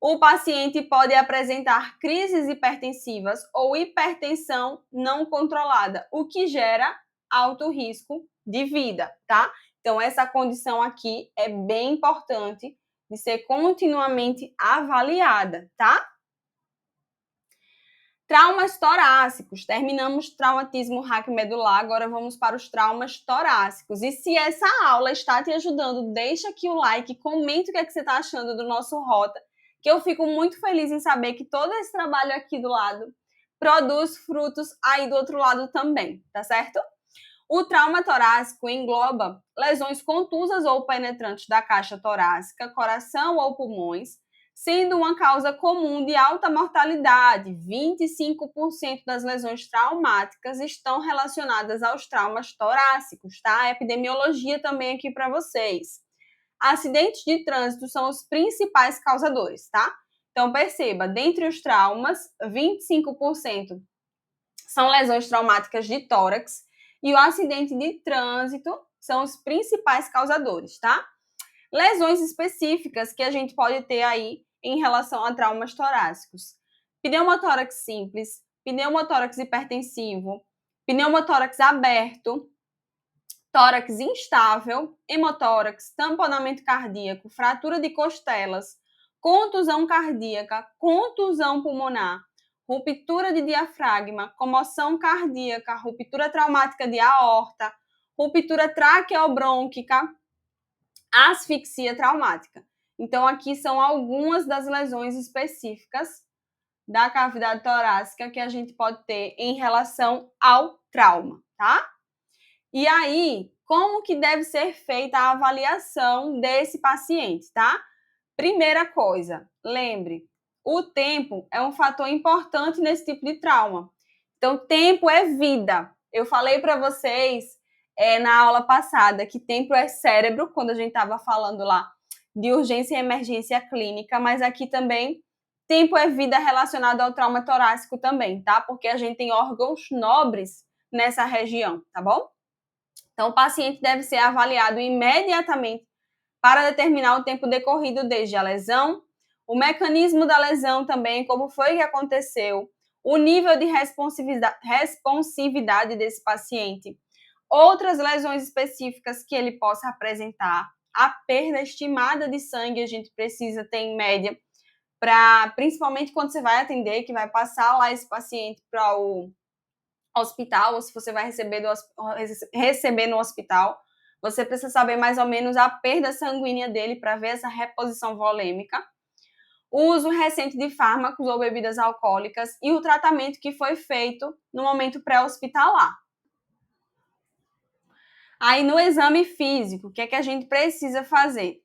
[SPEAKER 1] O paciente pode apresentar crises hipertensivas ou hipertensão não controlada, o que gera alto risco de vida, tá? Então, essa condição aqui é bem importante de ser continuamente avaliada, tá? Traumas torácicos. Terminamos traumatismo raquimedular, agora vamos para os traumas torácicos. E se essa aula está te ajudando, deixa aqui o like, comenta o que, é que você está achando do nosso Rota, que eu fico muito feliz em saber que todo esse trabalho aqui do lado produz frutos aí do outro lado também, tá certo? O trauma torácico engloba lesões contusas ou penetrantes da caixa torácica, coração ou pulmões, sendo uma causa comum de alta mortalidade. 25% das lesões traumáticas estão relacionadas aos traumas torácicos, tá? A epidemiologia também aqui para vocês. Acidentes de trânsito são os principais causadores, tá? Então perceba, dentre os traumas, 25% são lesões traumáticas de tórax e o acidente de trânsito são os principais causadores, tá? Lesões específicas que a gente pode ter aí em relação a traumas torácicos. Pneumotórax simples, pneumotórax hipertensivo, pneumotórax aberto, tórax instável, hemotórax, tamponamento cardíaco, fratura de costelas, contusão cardíaca, contusão pulmonar, ruptura de diafragma, comoção cardíaca, ruptura traumática de aorta, ruptura traqueobrônquica, asfixia traumática. Então, aqui são algumas das lesões específicas da cavidade torácica que a gente pode ter em relação ao trauma, tá? E aí, como que deve ser feita a avaliação desse paciente, tá? Primeira coisa, lembre, o tempo é um fator importante nesse tipo de trauma. Então, tempo é vida. Eu falei para vocês na aula passada que tempo é cérebro, quando a gente estava falando lá de urgência e emergência clínica, mas aqui também tempo é vida relacionado ao trauma torácico também, tá? Porque a gente tem órgãos nobres nessa região, tá bom? Então, o paciente deve ser avaliado imediatamente para determinar o tempo decorrido desde a lesão, o mecanismo da lesão também, como foi que aconteceu, o nível de responsividade desse paciente, outras lesões específicas que ele possa apresentar, a perda estimada de sangue a gente precisa ter em média, principalmente quando você vai atender, que vai passar lá esse paciente para o hospital, ou se você vai receber no hospital, você precisa saber mais ou menos a perda sanguínea dele para ver essa reposição volêmica. O uso recente de fármacos ou bebidas alcoólicas e o tratamento que foi feito no momento pré-hospitalar. Aí no exame físico, o que é que a gente precisa fazer?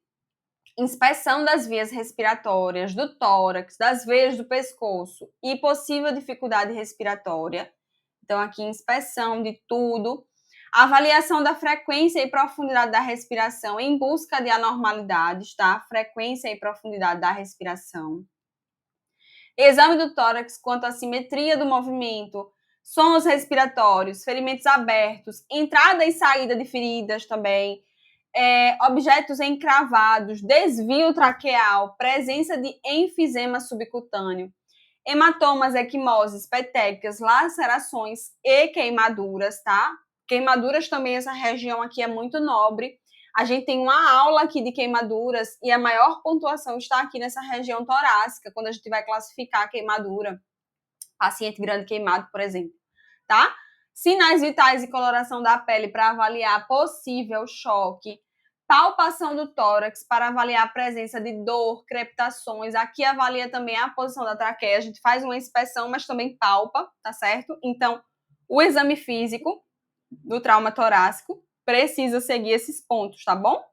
[SPEAKER 1] Inspeção das vias respiratórias, do tórax, das veias do pescoço e possível dificuldade respiratória. Então, aqui, inspeção de tudo. Avaliação da frequência e profundidade da respiração em busca de anormalidades, tá? Frequência e profundidade da respiração. Exame do tórax quanto à simetria do movimento, sons respiratórios, ferimentos abertos, entrada e saída de feridas também, objetos encravados, desvio traqueal, presença de enfisema subcutâneo, hematomas, equimoses, petecas, lacerações e queimaduras, tá? Queimaduras também, essa região aqui é muito nobre. A gente tem uma aula aqui de queimaduras e a maior pontuação está aqui nessa região torácica, quando a gente vai classificar a queimadura. Paciente grande queimado, por exemplo, tá? Sinais vitais e coloração da pele para avaliar possível choque, palpação do tórax para avaliar a presença de dor, crepitações. Aqui avalia também a posição da traqueia. A gente faz uma inspeção, mas também palpa, tá certo? Então, o exame físico do trauma torácico precisa seguir esses pontos, tá bom?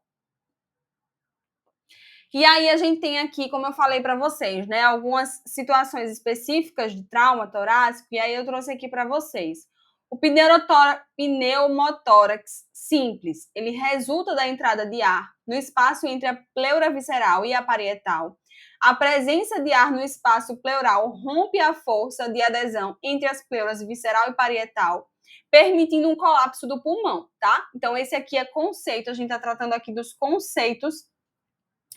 [SPEAKER 1] E aí a gente tem aqui, como eu falei para vocês, né, algumas situações específicas de trauma torácico, e aí eu trouxe aqui para vocês. O pneumotórax simples, ele resulta da entrada de ar no espaço entre a pleura visceral e a parietal. A presença de ar no espaço pleural rompe a força de adesão entre as pleuras visceral e parietal, permitindo um colapso do pulmão, tá? Então, esse aqui é conceito, a gente está tratando aqui dos conceitos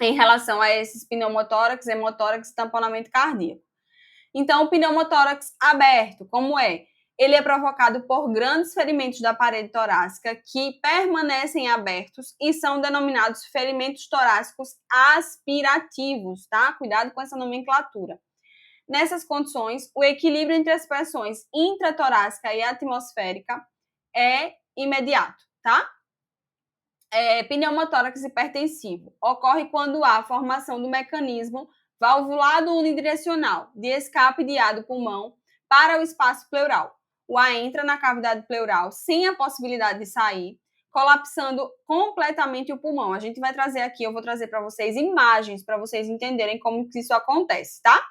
[SPEAKER 1] em relação a esses pneumotórax, hemotórax e tamponamento cardíaco. Então, o pneumotórax aberto, como é? Ele é provocado por grandes ferimentos da parede torácica que permanecem abertos e são denominados ferimentos torácicos aspirativos, tá? Cuidado com essa nomenclatura. Nessas condições, o equilíbrio entre as pressões intratorácica e atmosférica é imediato, tá? Pneumotórax hipertensivo ocorre quando há formação do mecanismo valvulado unidirecional de escape de ar do pulmão para o espaço pleural. O ar entra na cavidade pleural sem a possibilidade de sair, colapsando completamente o pulmão. A gente vai trazer aqui, eu vou trazer para vocês imagens para vocês entenderem como que isso acontece, tá?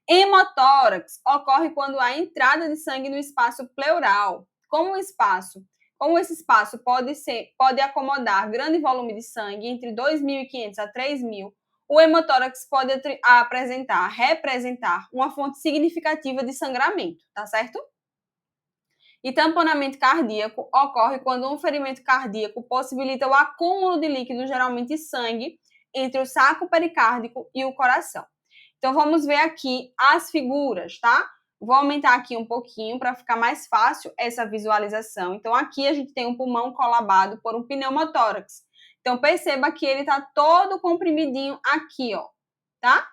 [SPEAKER 1] Hemotórax ocorre quando há entrada de sangue no espaço pleural. Como esse espaço pode acomodar grande volume de sangue, entre 2.500 a 3.000, o hemotórax pode representar uma fonte significativa de sangramento, tá certo? E tamponamento cardíaco ocorre quando um ferimento cardíaco possibilita o acúmulo de líquido, geralmente sangue, entre o saco pericárdico e o coração. Então, vamos ver aqui as figuras, tá? Vou aumentar aqui um pouquinho para ficar mais fácil essa visualização. Então, aqui a gente tem um pulmão colabado por um pneumotórax. Então, perceba que ele está todo comprimidinho aqui, ó, tá?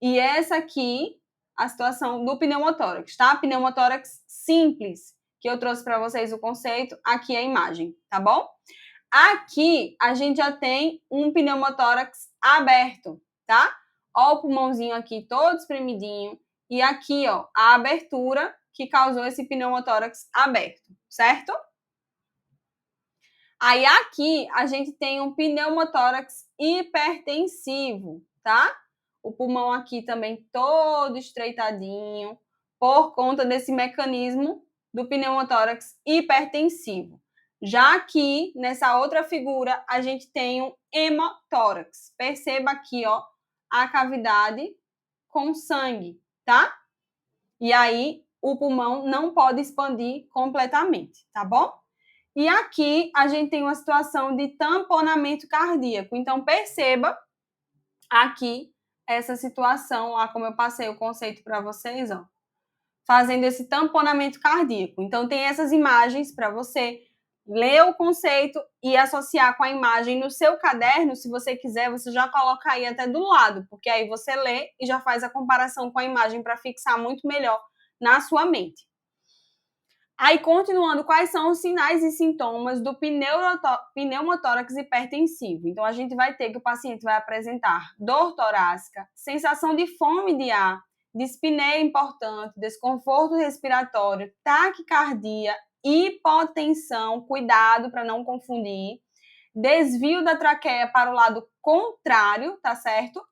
[SPEAKER 1] E essa aqui, a situação do pneumotórax, tá? Pneumotórax simples, que eu trouxe para vocês o conceito, aqui é a imagem, tá bom? Aqui, a gente já tem um pneumotórax aberto, tá? Ó o pulmãozinho aqui todo espremidinho. E aqui, ó, a abertura que causou esse pneumotórax aberto, certo? Aí aqui a gente tem um pneumotórax hipertensivo, tá? O pulmão aqui também todo estreitadinho por conta desse mecanismo do pneumotórax hipertensivo. Já aqui, nessa outra figura, a gente tem um hemotórax. Perceba aqui, ó, a cavidade com sangue, tá? E aí, o pulmão não pode expandir completamente, tá bom? E aqui, a gente tem uma situação de tamponamento cardíaco. Então, perceba aqui essa situação, lá como eu passei o conceito para vocês, ó, fazendo esse tamponamento cardíaco. Então, tem essas imagens para você ler o conceito e associar com a imagem no seu caderno. Se você quiser, você já coloca aí até do lado, porque aí você lê e já faz a comparação com a imagem para fixar muito melhor na sua mente. Aí, continuando, quais são os sinais e sintomas do pneumotórax hipertensivo? Então, a gente vai ter que o paciente vai apresentar dor torácica, sensação de fome de ar, dispneia importante, desconforto respiratório, taquicardia, hipotensão, cuidado para não confundir, desvio da traqueia para o lado contrário, tá certo?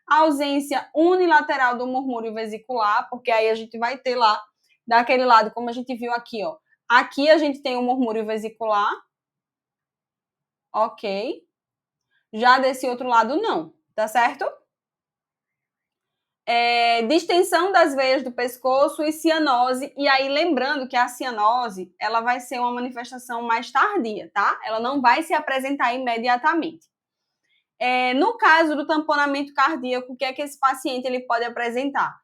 [SPEAKER 1] Ausência unilateral do murmúrio vesicular, porque aí a gente vai ter lá daquele lado, como a gente viu aqui, ó. Aqui a gente tem o murmúrio vesicular. Ok. Já desse outro lado, não. Tá certo? Distensão das veias do pescoço e cianose. E aí, lembrando que a cianose, ela vai ser uma manifestação mais tardia, tá? Ela não vai se apresentar imediatamente. No caso do tamponamento cardíaco, o que é que esse paciente ele pode apresentar?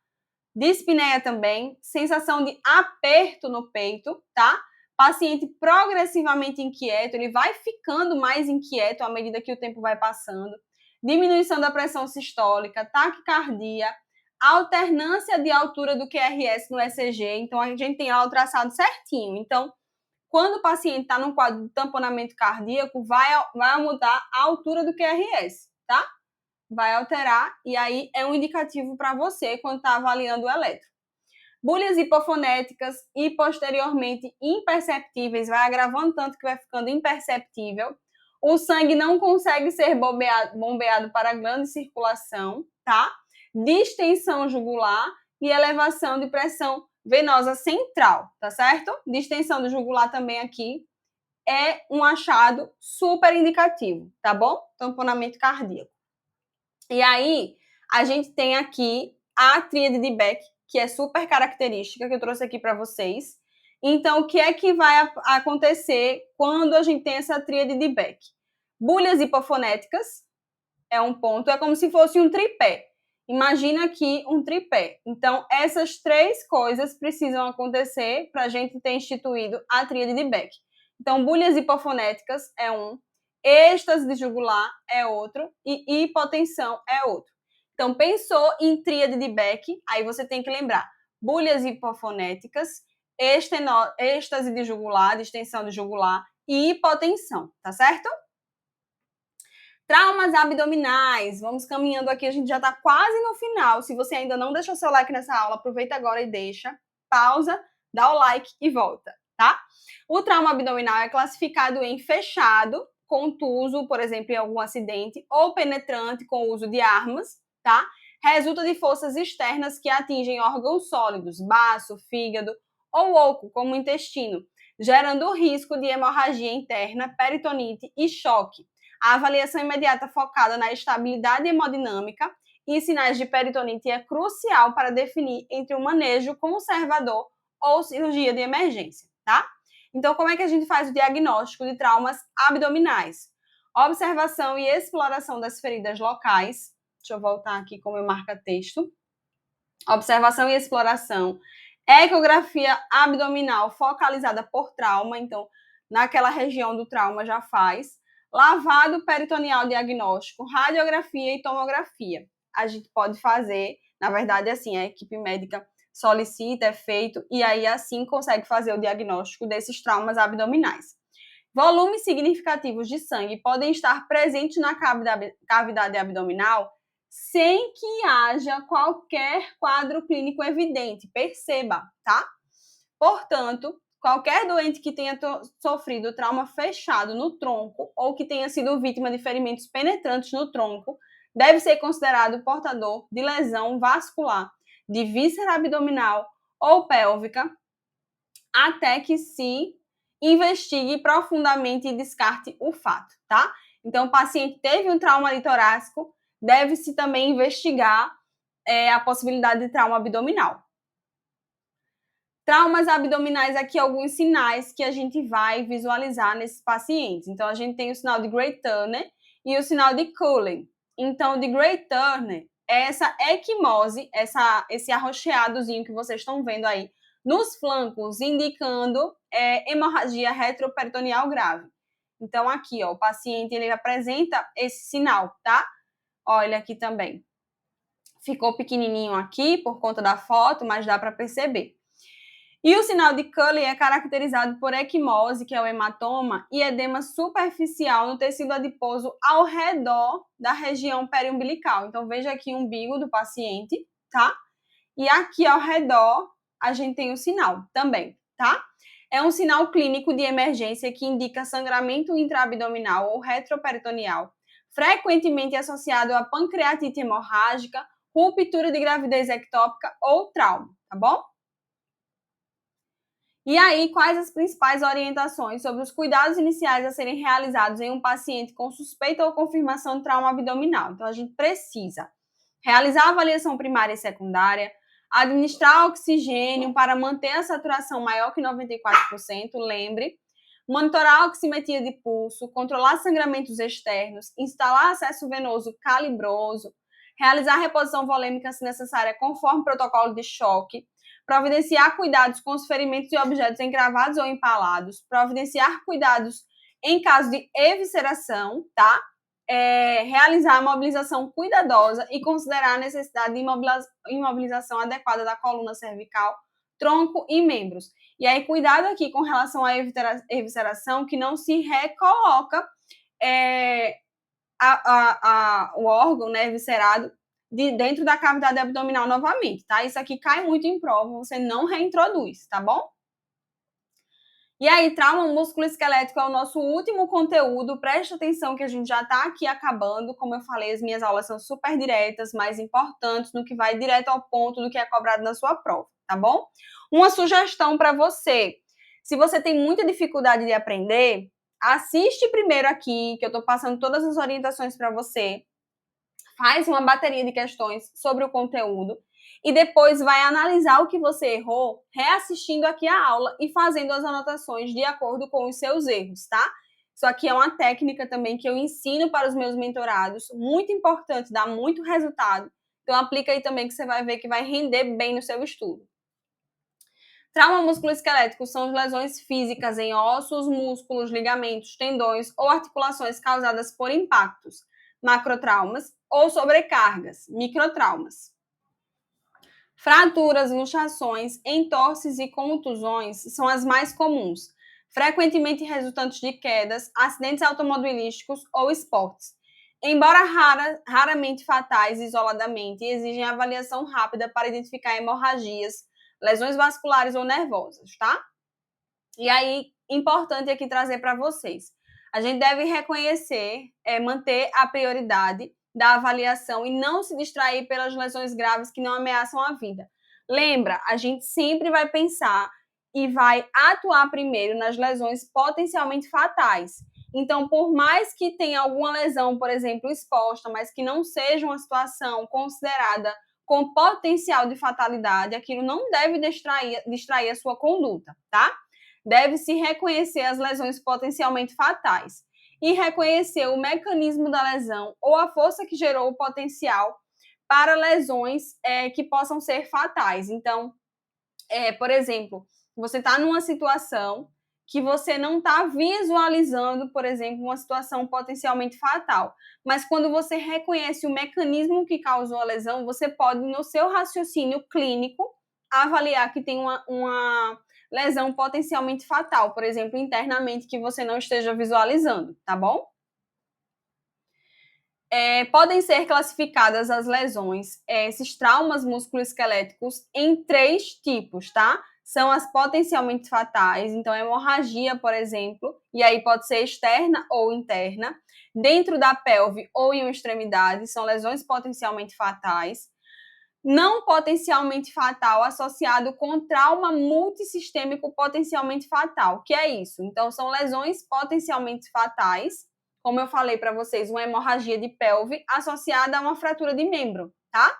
[SPEAKER 1] Dispneia também, sensação de aperto no peito, tá? Paciente progressivamente inquieto, ele vai ficando mais inquieto à medida que o tempo vai passando. Diminuição da pressão sistólica, taquicardia, alternância de altura do QRS no ECG. Então, a gente tem lá o traçado certinho. Então, quando o paciente está num quadro de tamponamento cardíaco, vai mudar a altura do QRS, tá? Vai alterar, e aí é um indicativo para você quando está avaliando o eletro. Bulhas hipofonéticas e posteriormente imperceptíveis, vai agravando tanto que vai ficando imperceptível. O sangue não consegue ser bombeado para a grande circulação, tá? Distensão jugular e elevação de pressão venosa central, tá certo? Distensão do jugular também aqui é um achado super indicativo, tá bom? Tamponamento cardíaco. E aí, a gente tem aqui a tríade de Beck, que é super característica, que eu trouxe aqui para vocês. Então, o que é que vai acontecer quando a gente tem essa tríade de Beck? Bulhas hipofonéticas é um ponto, é como se fosse um tripé. Imagina aqui um tripé. Então, essas três coisas precisam acontecer para a gente ter instituído a tríade de Beck. Então, bulhas hipofonéticas é um, êxtase de jugular é outro e hipotensão é outro. Então, pensou em tríade de Beck, aí você tem que lembrar bulhas hipofonéticas, êxtase de jugular, distensão de jugular e hipotensão, tá certo? Traumas abdominais, vamos caminhando aqui, a gente já está quase no final. Se você ainda não deixou seu like nessa aula, aproveita agora e deixa, pausa, dá o like e volta, tá? O trauma abdominal é classificado em fechado, contuso, por exemplo, em algum acidente, ou penetrante com o uso de armas, tá? Resulta de forças externas que atingem órgãos sólidos, baço, fígado ou oco, como o intestino, gerando risco de hemorragia interna, peritonite e choque. A avaliação imediata focada na estabilidade hemodinâmica e sinais de peritonite é crucial para definir entre um manejo conservador ou cirurgia de emergência, tá? Então, como é que a gente faz o diagnóstico de traumas abdominais? Observação e exploração das feridas locais. Deixa eu voltar aqui com o meu marca-texto. Observação e exploração. Ecografia abdominal focalizada por trauma. Então, naquela região do trauma já faz. Lavado peritoneal diagnóstico, radiografia e tomografia. A gente pode fazer, na verdade, assim, a equipe médica solicita, é feito, e aí assim consegue fazer o diagnóstico desses traumas abdominais. Volumes significativos de sangue podem estar presentes na cavidade abdominal sem que haja qualquer quadro clínico evidente, perceba, tá? Portanto, qualquer doente que tenha sofrido trauma fechado no tronco ou que tenha sido vítima de ferimentos penetrantes no tronco deve ser considerado portador de lesão vascular de víscera abdominal ou pélvica até que se investigue profundamente e descarte o fato, tá? Então, o paciente teve um trauma torácico, deve-se também investigar a possibilidade de trauma abdominal. Traumas abdominais, aqui alguns sinais que a gente vai visualizar nesses pacientes. Então, a gente tem o sinal de Great Turner e o sinal de Cullen. Então, de Great Turner é essa equimose, esse arroxeadozinho que vocês estão vendo aí nos flancos, indicando hemorragia retroperitoneal grave. Então, aqui, ó, o paciente ele apresenta esse sinal, tá? Olha aqui também. Ficou pequenininho aqui por conta da foto, mas dá para perceber. E o sinal de Cullen é caracterizado por equimose, que é o hematoma, e edema superficial no tecido adiposo ao redor da região periumbilical. Então, veja aqui o umbigo do paciente, tá? E aqui ao redor a gente tem o sinal também, tá? É um sinal clínico de emergência que indica sangramento intraabdominal ou retroperitoneal, frequentemente associado a pancreatite hemorrágica, ruptura de gravidez ectópica ou trauma, tá bom? E aí, quais as principais orientações sobre os cuidados iniciais a serem realizados em um paciente com suspeita ou confirmação de trauma abdominal? Então, a gente precisa realizar a avaliação primária e secundária, administrar oxigênio para manter a saturação maior que 94%, lembre, monitorar a oximetria de pulso, controlar sangramentos externos, instalar acesso venoso calibroso, realizar reposição volêmica se necessária conforme protocolo de choque, providenciar cuidados com os ferimentos e objetos encravados ou empalados, providenciar cuidados em caso de evisceração, tá? Realizar a mobilização cuidadosa e considerar a necessidade de imobilização adequada da coluna cervical, tronco e membros. E aí, cuidado aqui com relação à evisceração, que não se recoloca o órgão, né, eviscerado dentro da cavidade abdominal novamente, tá? Isso aqui cai muito em prova, você não reintroduz, tá bom? E aí, trauma músculo-esquelético é o nosso último conteúdo. Preste atenção que a gente já está aqui acabando. Como eu falei, as minhas aulas são super diretas, mais importantes, no que vai direto ao ponto do que é cobrado na sua prova, tá bom? Uma sugestão para você. Se você tem muita dificuldade de aprender, assiste primeiro aqui, que eu estou passando todas as orientações para você. Faz uma bateria de questões sobre o conteúdo. e depois vai analisar o que você errou, reassistindo aqui a aula e fazendo as anotações de acordo com os seus erros, tá? Isso aqui é uma técnica também que eu ensino para os meus mentorados, muito importante, dá muito resultado. Então aplica aí também que você vai ver que vai render bem no seu estudo. Trauma musculoesquelético são lesões físicas em ossos, músculos, ligamentos, tendões ou articulações causadas por impactos, macrotraumas ou sobrecargas, microtraumas. Fraturas, luxações, entorses e contusões são as mais comuns, frequentemente resultantes de quedas, acidentes automobilísticos ou esportes. Embora raramente fatais isoladamente, exigem avaliação rápida para identificar hemorragias, lesões vasculares ou nervosas, tá? E aí, importante aqui trazer para vocês. A gente deve reconhecer, manter a prioridade da avaliação e não se distrair pelas lesões graves que não ameaçam a vida. Lembra, a gente sempre vai pensar e vai atuar primeiro nas lesões potencialmente fatais. Então, por mais que tenha alguma lesão, por exemplo, exposta, mas que não seja uma situação considerada com potencial de fatalidade, aquilo não deve distrair a sua conduta, tá? Deve-se reconhecer as lesões potencialmente fatais e reconhecer o mecanismo da lesão ou a força que gerou o potencial para lesões que possam ser fatais. Então, por exemplo, você está numa situação que você não está visualizando, por exemplo, uma situação potencialmente fatal. Mas quando você reconhece o mecanismo que causou a lesão, você pode, no seu raciocínio clínico, avaliar que tem uma lesão potencialmente fatal, por exemplo, internamente, que você não esteja visualizando, tá bom? Podem ser classificadas as lesões, esses traumas musculoesqueléticos, em 3 tipos, tá? São as potencialmente fatais, então hemorragia, por exemplo, e aí pode ser externa ou interna, dentro da pelve ou em uma extremidade, são lesões potencialmente fatais. Não potencialmente fatal associado com trauma multissistêmico potencialmente fatal. Que é isso? Então, são lesões potencialmente fatais, como eu falei para vocês, uma hemorragia de pelve associada a uma fratura de membro, tá?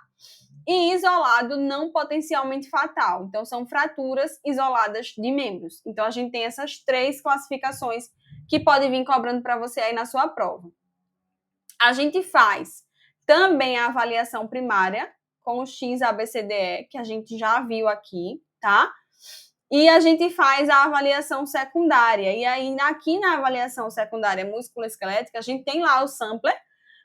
[SPEAKER 1] E isolado não potencialmente fatal. Então, são fraturas isoladas de membros. Então, a gente tem essas 3 classificações que podem vir cobrando para você aí na sua prova. A gente faz também a avaliação primária, com o XABCDE, que a gente já viu aqui, tá? E a gente faz a avaliação secundária. E aí, aqui na avaliação secundária musculoesquelética, a gente tem lá o sampler,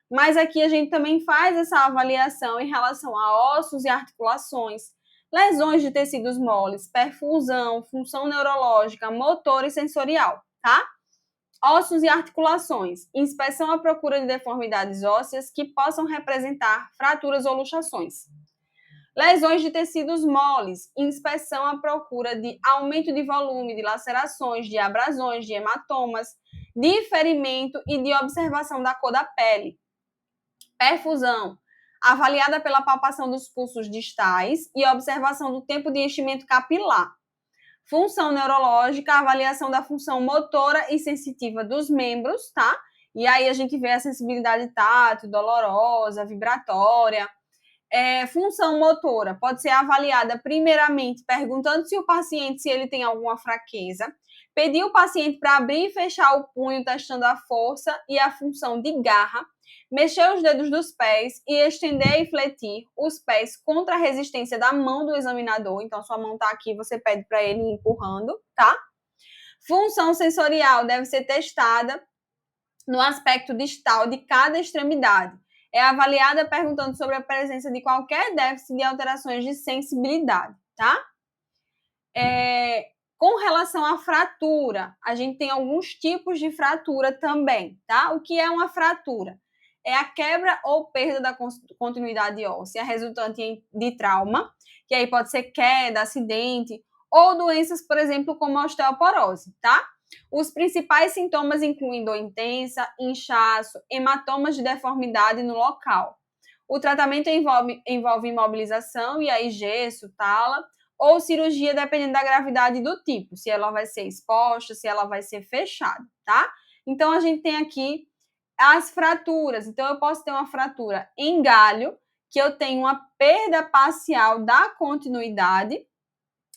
[SPEAKER 1] mas aqui a gente também faz essa avaliação em relação a ossos e articulações, lesões de tecidos moles, perfusão, função neurológica, motor e sensorial, tá? Ossos e articulações. Inspeção à procura de deformidades ósseas que possam representar fraturas ou luxações. Lesões de tecidos moles. Inspeção à procura de aumento de volume, de lacerações, de abrasões, de hematomas, de ferimento e de observação da cor da pele. Perfusão. Avaliada pela palpação dos pulsos distais e observação do tempo de enchimento capilar. Função neurológica, avaliação da função motora e sensitiva dos membros, tá? E aí a gente vê a sensibilidade tátil, dolorosa, vibratória. Função motora pode ser avaliada primeiramente perguntando se o paciente, se ele tem alguma fraqueza, pedir o paciente para abrir e fechar o punho, testando a força e a função de garra, mexer os dedos dos pés e estender e fletir os pés contra a resistência da mão do examinador. Então, sua mão está aqui, você pede para ele ir empurrando, tá? Função sensorial deve ser testada no aspecto distal de cada extremidade. É avaliada perguntando sobre a presença de qualquer déficit de alterações de sensibilidade, tá? Com relação à fratura, a gente tem alguns tipos de fratura também, tá? O que é uma fratura? É a quebra ou perda da continuidade óssea resultante de trauma, que aí pode ser queda, acidente, ou doenças, por exemplo, como a osteoporose, tá? Os principais sintomas incluem dor intensa, inchaço, hematomas de deformidade no local. O tratamento envolve imobilização, e aí gesso, tala, ou cirurgia, dependendo da gravidade do tipo, se ela vai ser exposta, se ela vai ser fechada, tá? Então, a gente tem aqui as fraturas. Então, eu posso ter uma fratura em galho, que eu tenho uma perda parcial da continuidade.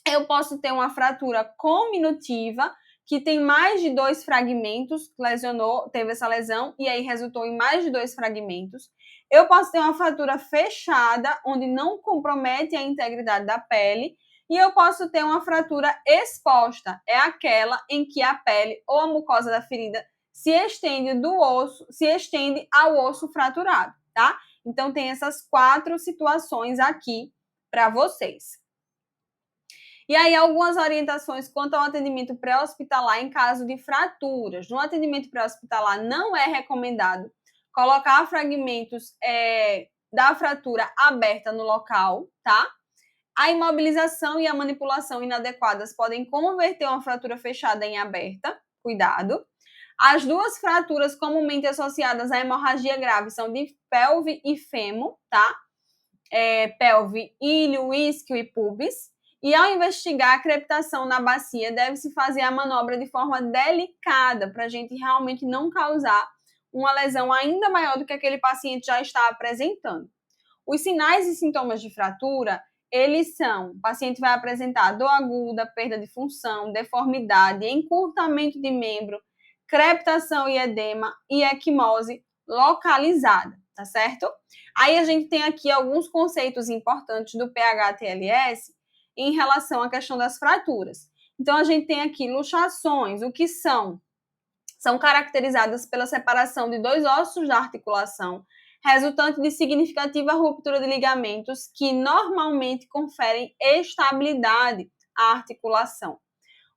[SPEAKER 1] Eu posso ter uma fratura cominutiva, que tem mais de 2 fragmentos, lesionou, teve essa lesão, e aí resultou em mais de 2 fragmentos. Eu posso ter uma fratura fechada, onde não compromete a integridade da pele, e eu posso ter uma fratura exposta, é aquela em que a pele ou a mucosa da ferida se estende do osso, se estende ao osso fraturado, tá? Então tem essas 4 situações aqui para vocês. E aí, algumas orientações quanto ao atendimento pré-hospitalar em caso de fraturas. No atendimento pré-hospitalar, não é recomendado colocar fragmentos da fratura aberta no local, tá? A imobilização e a manipulação inadequadas podem converter uma fratura fechada em aberta, cuidado. As 2 fraturas comumente associadas à hemorragia grave são de pelve e fêmur, tá? Pelve, ilho, isquio e pubis. E ao investigar a crepitação na bacia, deve-se fazer a manobra de forma delicada para a gente realmente não causar uma lesão ainda maior do que aquele paciente já está apresentando. Os sinais e sintomas de fratura, eles são: o paciente vai apresentar dor aguda, perda de função, deformidade, encurtamento de membro, crepitação e edema e equimose localizada, tá certo? Aí a gente tem aqui alguns conceitos importantes do PH-TLS em relação à questão das fraturas. Então, a gente tem aqui luxações, o que são? São caracterizadas pela separação de 2 ossos da articulação, resultante de significativa ruptura de ligamentos que normalmente conferem estabilidade à articulação.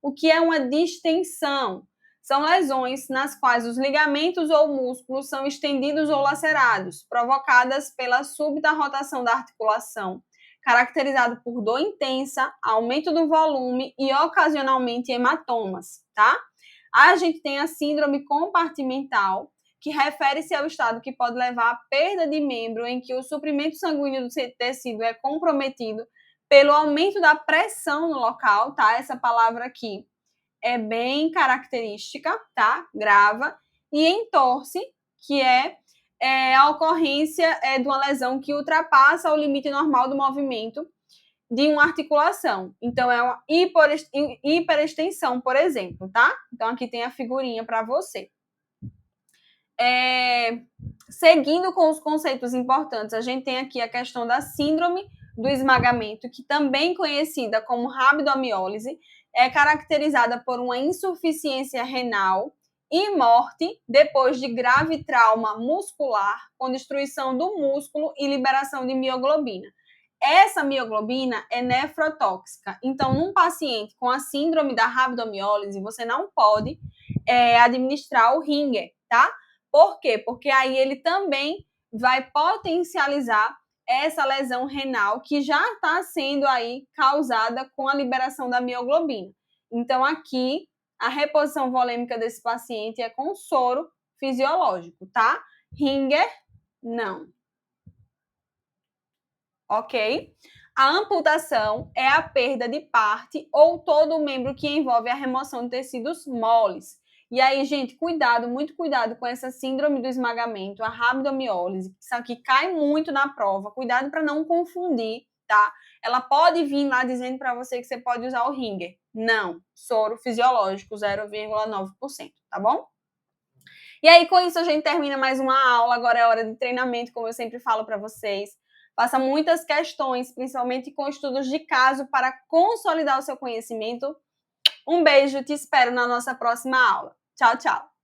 [SPEAKER 1] O que é uma distensão? São lesões nas quais os ligamentos ou músculos são estendidos ou lacerados, provocadas pela súbita rotação da articulação, caracterizado por dor intensa, aumento do volume e ocasionalmente hematomas, tá? A gente tem a síndrome compartimental, que refere-se ao estado que pode levar à perda de membro em que o suprimento sanguíneo do tecido é comprometido pelo aumento da pressão no local, tá? Essa palavra aqui é bem característica, tá? Grava. E entorse, que é a ocorrência de uma lesão que ultrapassa o limite normal do movimento de uma articulação. Então, é uma hiperextensão, por exemplo, tá? Então, aqui tem a figurinha para você. Seguindo com os conceitos importantes, a gente tem aqui a questão da síndrome do esmagamento, que também conhecida como rabdomiólise, é caracterizada por uma insuficiência renal e morte depois de grave trauma muscular, com destruição do músculo e liberação de mioglobina. Essa mioglobina é nefrotóxica, então, num paciente com a síndrome da rabdomiólise, você não pode administrar o Ringer, tá? Por quê? Porque aí ele também vai potencializar essa lesão renal que já está sendo aí causada com a liberação da mioglobina. Então, aqui, a reposição volêmica desse paciente é com soro fisiológico, tá? Ringer, não. Ok? A amputação é a perda de parte ou todo o membro que envolve a remoção de tecidos moles. E aí, gente, cuidado, muito cuidado com essa síndrome do esmagamento, a rabdomiólise, que cai muito na prova. Cuidado para não confundir, tá? Ela pode vir lá dizendo para você que você pode usar o Ringer. Não, soro fisiológico, 0,9%, tá bom? E aí, com isso, a gente termina mais uma aula. Agora é hora de treinamento, como eu sempre falo para vocês. Faça muitas questões, principalmente com estudos de caso, para consolidar o seu conhecimento. Um beijo, te espero na nossa próxima aula. Tchau, tchau!